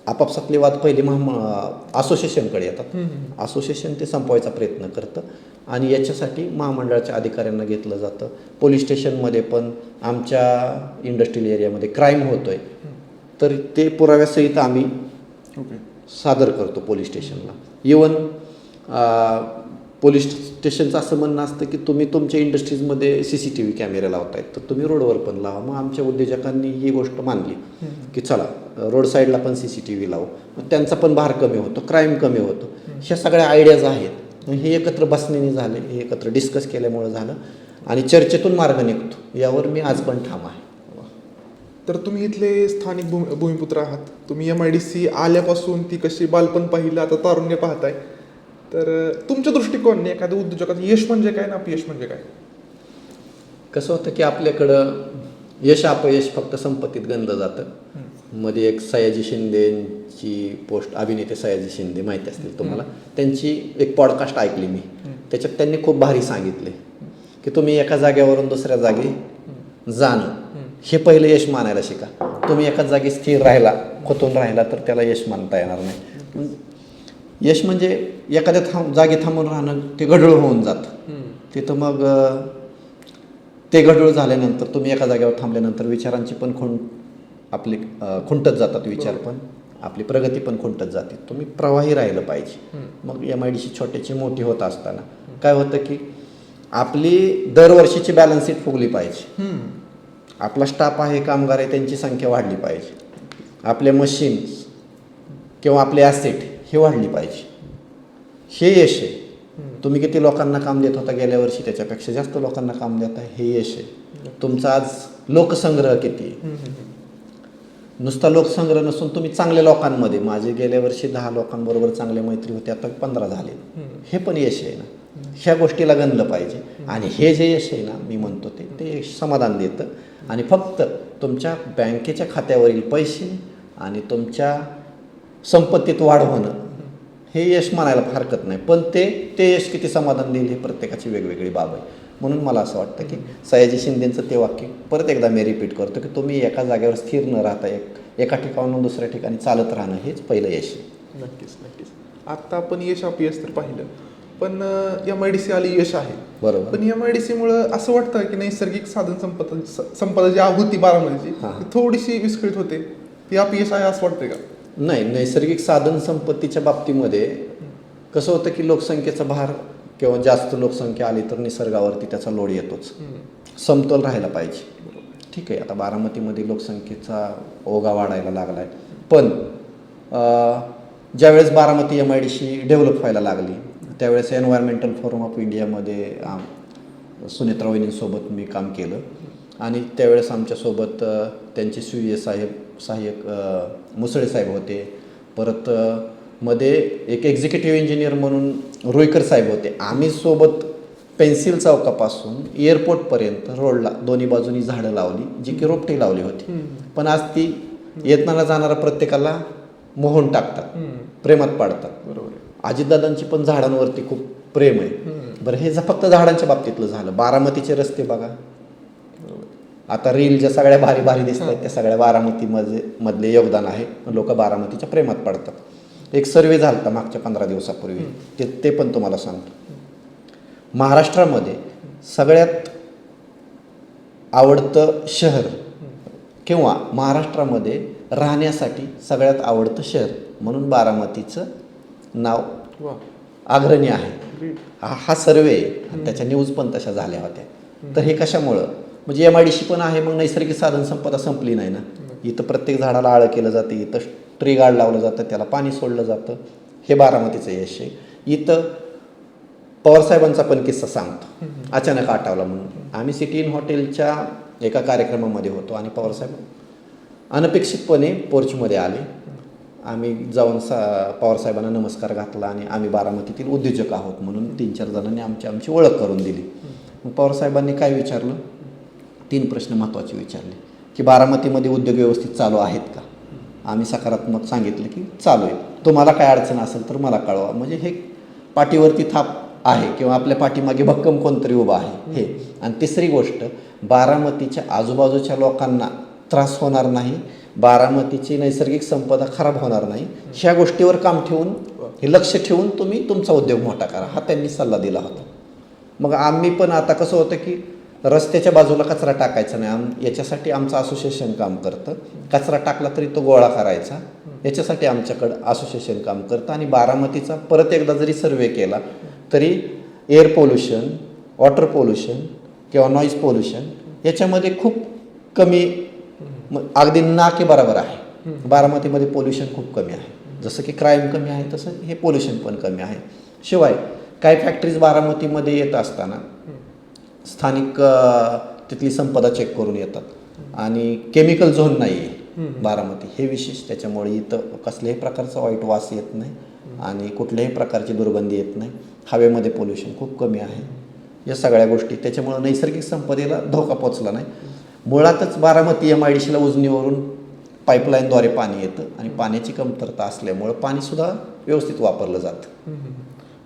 Speaker 1: आपापसातले वाद पहिले असोसिएशनकडे येतात. असोसिएशन ते संपवायचा प्रयत्न करतं आणि याच्यासाठी महामंडळाच्या अधिकाऱ्यांना घेतलं जातं. पोलीस स्टेशनमध्ये पण आमच्या इंडस्ट्रियल एरियामध्ये क्राईम होतो आहे, तर ते पुराव्यासहित आम्ही सादर करतो पोलीस स्टेशनला. इवन पोलीस स्टेशनचं असं म्हणणं असतं की तुम्ही तुमच्या इंडस्ट्रीजमध्ये CCTV कॅमेरे लावतायत, तर तुम्ही रोडवर पण लावा. मग आमच्या उद्योजकांनी ही गोष्ट मानली की चला रोड साईडला पण CCTV लावू. मग त्यांचा पण भार कमी होतो, क्राईम कमी होतो. ह्या सगळ्या आयडियाज आहेत. हे एकत्र बसण्याने झाले, हे एकत्र डिस्कस केल्यामुळं झालं आणि चर्चेतून मार्ग निघतो. यावर मी आज पण ठाम आहे.
Speaker 2: तर तुम्ही इथले स्थानिक भूमिपुत्र आहात. तुम्ही MIDC आल्यापासून ती कशी बालपण पाहिलं, आता तारुण्य पाहताय, तर तुमच्या दृष्टिकोनाने एखाद्या उद्योजकाचं यश म्हणजे काय ना अपयश म्हणजे काय?
Speaker 1: कसं होतं की आपल्याकडं यश अपयश फक्त संपत्तीत गणलं जातं. मध्ये एक सयाजी शिंदेची पोस्ट, अभिनेते सयाजी शिंदे माहिती असतील तुम्हाला, त्यांची एक पॉडकास्ट ऐकली मी. त्याच्यात त्यांनी खूप भारी सांगितले की तुम्ही एका जागेवरून दुसऱ्या जागी जाणं हे पहिलं यश मानायला शिका. तुम्ही एकाच जागी स्थिर राहिला, खोतून राहिला, तर त्याला यश मानता येणार नाही. यश म्हणजे एखाद्या जागी थांबून राहणं, ते गढूळ होऊन जातं. तिथं मग ते गढूळ झाल्यानंतर तुम्ही एका जागेवर थांबल्यानंतर विचारांची पण खुंटत जातात, विचार पण, आपली प्रगती पण खुंटत जाते. तुम्ही प्रवाही राहिलं पाहिजे. मग MIDC छोट्याची मोठी होत असताना काय होतं की आपली दरवर्षीची बॅलन्स शीट फुगली पाहिजे. आपला स्टाफ आहे, कामगार आहे, त्यांची संख्या वाढली पाहिजे. आपले मशीन्स किंवा आपले ॲसेट हे वाढली पाहिजे. हे यश आहे. तुम्ही किती लोकांना काम देत होता गेल्या वर्षी, त्याच्यापेक्षा जास्त लोकांना काम देत आहे, हे यश आहे. तुमचा आज लोकसंग्रह किती आहे. नुसता लोकसंग्रह नसून तुम्ही चांगल्या लोकांमध्ये, माझे गेल्या वर्षी 10 लोकांबरोबर चांगल्या मैत्री होते, आता 15 झाले, हे पण यश आहे ना. ह्या गोष्टीला गणलं पाहिजे. आणि हे जे यश आहे ना, मी म्हणतो ते समाधान देतं. आणि फक्त तुमच्या बँकेच्या खात्यावरील पैसे आणि तुमच्या संपत्तीत वाढ होणं हे यश मानायला हरकत नाही. पण ते यश किती समाधान देईल हे प्रत्येकाची वेगवेगळी बाब आहे. म्हणून मला असं वाटतं की सयाजी शिंदेंचं ते वाक्य परत एकदा मी रिपीट करतो की तुम्ही एका जागेवर स्थिर न राहता एका ठिकाणाहून दुसऱ्या ठिकाणी चालत राहणं हेच पहिलं यश आहे.
Speaker 2: नक्कीच. आत्ता आपण यश अपयश तर पाहिलं, पण MIDC आली यश आहे,
Speaker 1: बरोबर.
Speaker 2: पण MIDCमुळं असं वाटतं की नैसर्गिक साधन संपदा जी होती बारामतीची ती थोडीशी विस्कळीत होते, ती अपयश आहे असं वाटतंय का?
Speaker 1: नाही, नैसर्गिक साधन संपत्तीच्या बाबतीमध्ये कसं होतं की लोकसंख्येचा भार किंवा जास्त लोकसंख्या आली तर निसर्गावरती त्याचा लोड येतोच. समतोल राहायला पाहिजे. ठीक आहे, आता बारामतीमध्ये लोकसंख्येचा ओघा वाढायला लागला आहे, पण ज्यावेळेस बारामती MIDC डेव्हलप व्हायला लागली त्यावेळेस एन्व्हायरमेंटल फोरम ऑफ इंडियामध्ये सुनेत्रा वहिनींसोबत मी काम केलं आणि त्यावेळेस आमच्यासोबत त्यांचे सहाय्यक मुसळे साहेब होते. परत मध्ये एक एक्झिक्युटिव्ह इंजिनियर म्हणून रुईकर साहेब होते. आम्ही सोबत पेन्सिल चौकापासून एअरपोर्टपर्यंत रोडला दोन्ही बाजूनी झाडं लावली, जी की रोपटी लावली होती. पण आज ती येताना जाणारा प्रत्येकाला मोहून टाकतात, प्रेमात पाडतात.
Speaker 2: बरोबर.
Speaker 1: अजितदादांची पण झाडांवरती खूप प्रेम आहे. बरं, हे फक्त झाडांच्या बाबतीतलं झालं. बारामतीचे रस्ते बघा, आता रील ज्या सगळ्या भारी भारी दिसतात त्या सगळ्या मधले योगदान आहे. लोक बारामतीच्या प्रेमात पडतात. एक सर्वे झाला होता मागच्या 15 दिवसापूर्वी, ते पण तुम्हाला सांगतो. महाराष्ट्रामध्ये सगळ्यात आवडतं शहर किंवा महाराष्ट्रामध्ये राहण्यासाठी सगळ्यात आवडतं शहर म्हणून बारामतीचं नाव अग्रणी आहे. हा सर्वे आणि त्याच्या न्यूज पण तशा झाल्या होत्या. तर हे कशामुळं, म्हणजे MIDC पण आहे, मग नैसर्गिक साधन संपदा संपली नाही ना. इथं प्रत्येक झाडाला आळं केलं जातं, इथं ट्री गार्ड लावलं जातं, त्याला पाणी सोडलं जातं. हे बारामतीचं यश आहे. इथं पवारसाहेबांचा पण किस्सा सांगतो, अचानक आठवला म्हणून. आम्ही सिटी इन हॉटेलच्या एका कार्यक्रमामध्ये होतो आणि पवारसाहेब अनपेक्षितपणे पोर्चमध्ये आले. आम्ही जाऊन पवारसाहेबांना नमस्कार घातला आणि आम्ही बारामतीतील उद्योजक आहोत म्हणून 3-4 जणांनी आमची ओळख करून दिली. मग पवारसाहेबांनी काय विचारलं, 3 प्रश्न महत्त्वाचे विचारले की बारामतीमध्ये उद्योग व्यवस्थित चालू आहेत का. आम्ही सकारात्मक सांगितलं की चालू आहे, तुम्हाला काय अडचण असेल तर मला कळवा. म्हणजे हे पाठीवरती थाप आहे किंवा आपल्या पाठीमागे भक्कम कोणतरी उभा आहे हे. आणि तिसरी गोष्ट, बारामतीच्या आजूबाजूच्या लोकांना त्रास होणार नाही, बारामतीची नैसर्गिक संपदा खराब होणार नाही, ह्या गोष्टीवर काम ठेवून, हे लक्ष ठेवून तुम्ही तुमचा उद्योग मोठा करा, हा त्यांनी सल्ला दिला होता. मग आम्ही पण आता कसं होतं की रस्त्याच्या बाजूला कचरा टाकायचा नाही, याच्यासाठी आमचं असोसिएशन काम करतं. कचरा टाकला तरी तो गोळा करायचा, याच्यासाठी आमच्याकडं असोसिएशन काम करतं. आणि बारामतीचा परत एकदा जरी सर्वे केला तरी एअर पोल्युशन, वॉटर पोल्युशन किंवा नॉईज पोल्युशन याच्यामध्ये खूप कमी, अगदी ना की बरोबर आहे. बारामतीमध्ये पोल्युशन खूप कमी आहे. जसं की क्राईम कमी आहे तसं हे पोल्युशन पण कमी आहे. शिवाय काही फॅक्टरीज बारामतीमध्ये येत असताना स्थानिक तिथली संपदा चेक करून येतात आणि केमिकल झोन नाही आहे बारामती, हे विशेष. त्याच्यामुळे इथं कसल्याही प्रकारचा वाईट वास येत नाही आणि कुठल्याही प्रकारची दुर्गंधी येत नाही. हवेमध्ये पोल्युशन खूप कमी आहे. या सगळ्या गोष्टी त्याच्यामुळं नैसर्गिक संपदेला धोका पोचला नाही. मुळातच बारामती MIDCला उजनीवरून पाईपलाईनद्वारे पाणी येतं आणि पाण्याची कमतरता असल्यामुळं पाणीसुद्धा व्यवस्थित वापरलं जातं.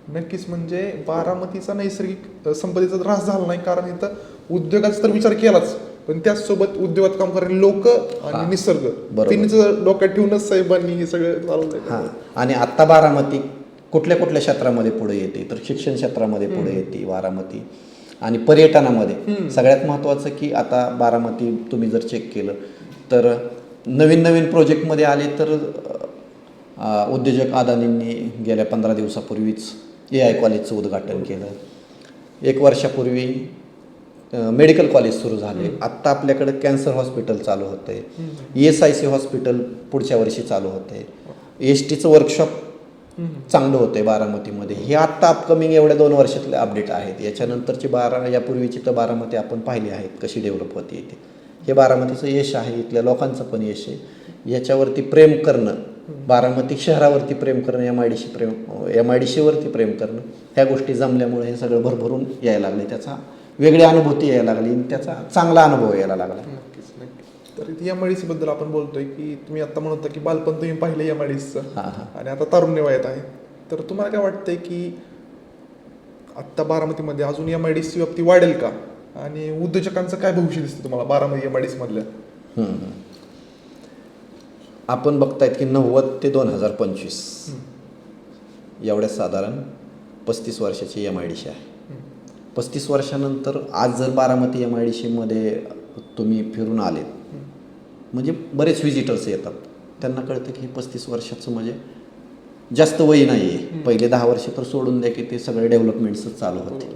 Speaker 2: नक्कीच. म्हणजे बारामतीचा नैसर्गिक संपदेचा त्रास झाला नाही, कारण इथं उद्योगाचा तर विचार केलाच, पण त्याचसोबत उद्योगात काम करणारे लोक आणि निसर्ग तिन्हीचं डोक्यात ठेवूनच साहेबांनी हे सगळं चालवलंय.
Speaker 1: हां, आणि आत्ता बारामती कुठल्या क्षेत्रामध्ये पुढे येते, तर शिक्षण क्षेत्रामध्ये पुढे येते बारामती. आणि पर्यटनामध्ये सगळ्यात महत्त्वाचं की आता बारामती तुम्ही जर चेक केलं तर नवीन प्रोजेक्टमध्ये आले तर उद्योजक अदानींनी गेल्या 15 दिवसापूर्वीच AI कॉलेजचं उद्घाटन केलं. 1 वर्षापूर्वी मेडिकल कॉलेज सुरू झाले. आत्ता आपल्याकडे कॅन्सर हॉस्पिटल चालू होतं आहे. ESIC हॉस्पिटल पुढच्या वर्षी चालू होतं आहे. STचं वर्कशॉप चांगलं होतं आहे बारामतीमध्ये. हे आत्ता अपकमिंग एवढ्या 2 वर्षातले अपडेट आहेत. याच्यानंतरची यापूर्वीची तर बारामती आपण पाहिली आहेत कशी डेव्हलप होते इथे. हे बारामतीचं यश आहे, इथल्या लोकांचं पण यश आहे. याच्यावरती प्रेम करणं, बारामती शहरावरती प्रेम करणं, MIDCवरती प्रेम करणं, ह्या गोष्टी जमल्यामुळे हे सगळं भरभरून यायला लागले. त्याचा वेगळी अनुभूती यायला लागली आणि त्याचा चांगला अनुभव यायला लागला.
Speaker 2: नक्कीच. तर MIDC बद्दल आपण बोलतोय की तुम्ही आता म्हणत होता की बालपण तुम्ही पाहिलं MIDCचं आणि आता तारुण्य वयात आहे, तर तुम्हाला काय वाटतंय की आत्ता बारामतीमध्ये अजून MIDC व्याप्ती वाढेल का, आणि उद्योजकांचं काय भविष्य दिसतं तुम्हाला बारामती MIDC मधल्या?
Speaker 1: आपण बघतायत की 90 ते 2025 एवढ्या साधारण 35 वर्षाची MIDC आहे. 35 वर्षानंतर आज जर बारामती MIDCमध्ये तुम्ही फिरून आले म्हणजे बरेच व्हिजिटर्स येतात, त्यांना कळतं की 35 वर्षाचं म्हणजे जास्त वय नाही आहे. पहिले 10 वर्ष तर सोडून द्या की ते सगळे डेव्हलपमेंट्सच चालू होते.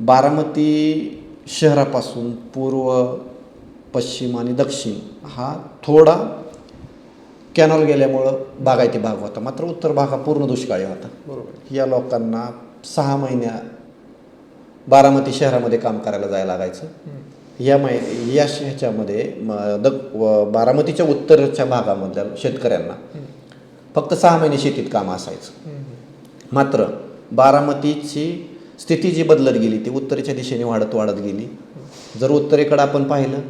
Speaker 1: बारामती शहरापासून पूर्व, पश्चिम आणि दक्षिण हा थोडा कॅनॉल गेल्यामुळं बागायती भाग होता, मात्र उत्तर भाग हा पूर्ण दुष्काळी होता.
Speaker 2: बरोबर.
Speaker 1: या लोकांना 6 महिन्या बारामती शहरामध्ये काम करायला जायला लागायचं. या ह्याच्यामध्ये बारामतीच्या उत्तरच्या भागामधल्या शेतकऱ्यांना फक्त 6 महिने शेतीत काम असायचं. मात्र बारामतीची स्थिती जी बदलत गेली ती उत्तरेच्या दिशेने वाढत वाढत गेली. जर उत्तरेकडे आपण पाहिलं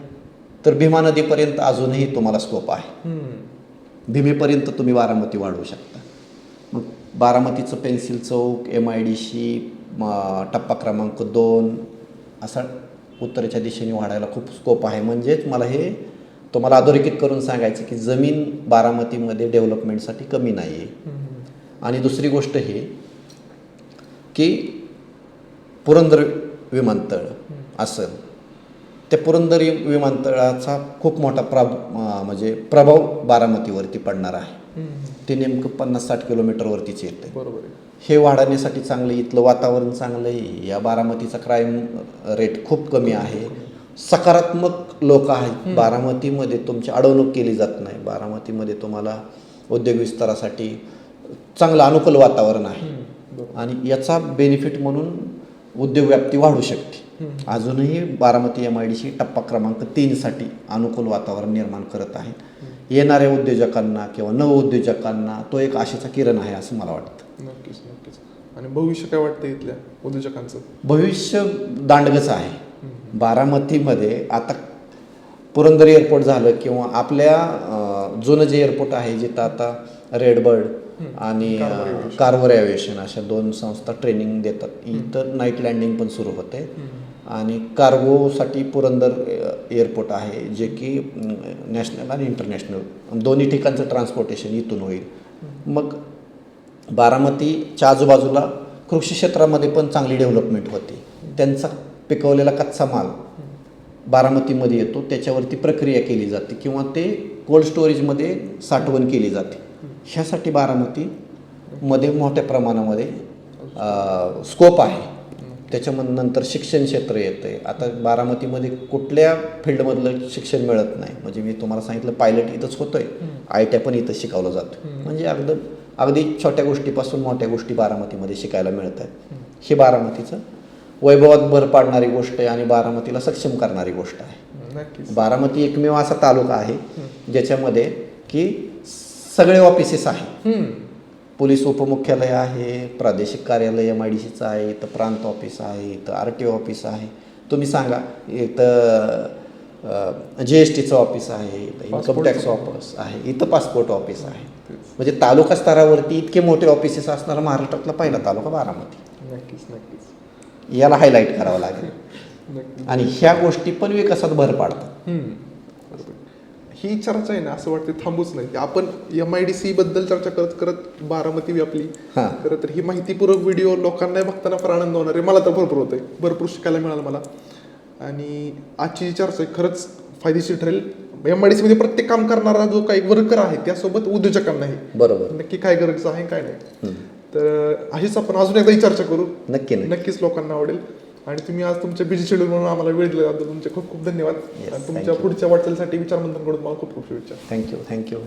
Speaker 1: तर भीमा नदीपर्यंत अजूनही तुम्हाला स्कोप आहे. भीमेपर्यंत तुम्ही बारामती वाढवू शकता. मग बारामतीचं पेन्सिल चौक, MIDC, टप्पा क्रमांक 2 असा उत्तरेच्या दिशेने वाढायला खूप स्कोप आहे. म्हणजेच मला हे तुम्हाला अधोरेखित करून सांगायचं की जमीन बारामतीमध्ये डेव्हलपमेंटसाठी कमी नाही आहे. आणि दुसरी गोष्ट हे की पुरंदर विमानतळ असेल, त्या पुरंदर विमानतळाचा खूप मोठा म्हणजे प्रभाव बारामतीवरती पडणार आहे. ते नेमकं 50-60 किलोमीटरवरतीच येतं.
Speaker 2: बरोबर.
Speaker 1: हे वाढवण्यासाठी चांगलं, इथलं वातावरण चांगलं आहे. या बारामतीचा क्राईम रेट खूप कमी आहे. सकारात्मक लोक आहेत बारामतीमध्ये. तुमची अडवणूक केली जात नाही. बारामतीमध्ये तुम्हाला उद्योग विस्तारासाठी चांगलं अनुकूल वातावरण आहे. आणि याचा बेनिफिट म्हणून उद्योग व्याप्ती वाढू शकते. अजूनही बारामती MIDC टप्पा क्रमांक 3 साठी अनुकूल वातावरण निर्माण करत आहे. येणाऱ्या उद्योजकांना किंवा नव उद्योजकांना तो एक आशेचा किरण आहे असं मला वाटतं.
Speaker 2: नक्कीच. आणि भविष्य काय वाटतं इथल्या उद्योजकांचं? भविष्य
Speaker 1: दांडगच आहे. बारामतीमध्ये आता पुरंदर एअरपोर्ट झालं किंवा आपल्या जुनं जे एअरपोर्ट आहे जिथं आता रेडबर्ड आणि कार्व्हर एव्हिएशन अशा 2 संस्था ट्रेनिंग देतात. इथं नाईट लँडिंग पण सुरू होते. आणि कार्गोसाठी पुरंदर एअरपोर्ट आहे जे की नॅशनल आणि इंटरनॅशनल दोन्ही ठिकाणचं ट्रान्सपोर्टेशन इथून होईल. मग बारामतीच्या आजूबाजूला कृषी क्षेत्रामध्ये पण चांगली डेव्हलपमेंट होते. त्यांचा पिकवलेला कच्चा माल बारामतीमध्ये येतो, त्याच्यावरती प्रक्रिया केली जाते किंवा ते कोल्ड स्टोरेजमध्ये साठवण केली जाते. ह्यासाठी बारामतीमध्ये मोठ्या प्रमाणामध्ये स्कोप आहे. त्याच्यामध्ये नंतर शिक्षण क्षेत्र येतं. आता बारामतीमध्ये कुठल्या फील्डमधलं शिक्षण मिळत नाही. म्हणजे मी तुम्हाला सांगितलं पायलट इथंच होतोय, ITI पण इथंच शिकवलं जातं. म्हणजे अगदी छोट्या गोष्टीपासून मोठ्या गोष्टी बारामतीमध्ये शिकायला मिळत आहेत. ही बारामतीचं वैभवात भर पाडणारी गोष्ट आहे आणि बारामतीला सक्षम करणारी गोष्ट आहे. बारामती एकमेव असा तालुका आहे ज्याच्यामध्ये की सगळे ऑफिसेस आहे. पोलीस उपमुख्यालय आहे, प्रादेशिक कार्यालय MIDCचं आहे, इथं प्रांत ऑफिस आहे, इथं RTO ऑफिस आहे. तुम्ही सांगा, इथं GSTचं ऑफिस आहे, इथं इन्कम टॅक्स ऑफिस आहे, इथं पासपोर्ट ऑफिस आहे. म्हणजे तालुका स्तरावरती इतके मोठे ऑफिसेस असणारा महाराष्ट्रातला पहिला तालुका बारामती.
Speaker 2: नक्कीच.
Speaker 1: याला हायलाईट करावं लागेल. आणि ह्या गोष्टी पण विकासात भर पाडतात.
Speaker 2: ही चर्चा आहे ना, असं वाटतं थांबूच नाही. आपण MIDC बद्दल चर्चा करत करत बारामती व्यापली. खरं तर ही माहितीपूर्वक व्हिडिओ लोकांना बघताना फार आनंद होणार आहे. मला तर भरपूर होतंय, भरपूर शिकायला मिळालं मला. आणि आजची जी चर्चा आहे खरंच फायदेशीर ठरेल. MIDC मध्ये प्रत्येक काम करणारा जो काही वर्कर आहे त्यासोबत उद्योजकांनाही
Speaker 1: बरोबर
Speaker 2: नक्की काय गरज आहे काय नाही. तर अशीच आपण अजून एकदा ही चर्चा करू.
Speaker 1: नक्कीच
Speaker 2: लोकांना आवडेल. आणि तुम्ही आज तुमच्या बिझी शेड्यूल म्हणून आम्हाला वेळ दिला, तुमचे खूप खूप धन्यवाद. आणि तुमच्या पुढच्या वाटचालीसाठी विचार मंथनकडून मला खूप खूप शुभेच्छा.
Speaker 1: थँक्यू.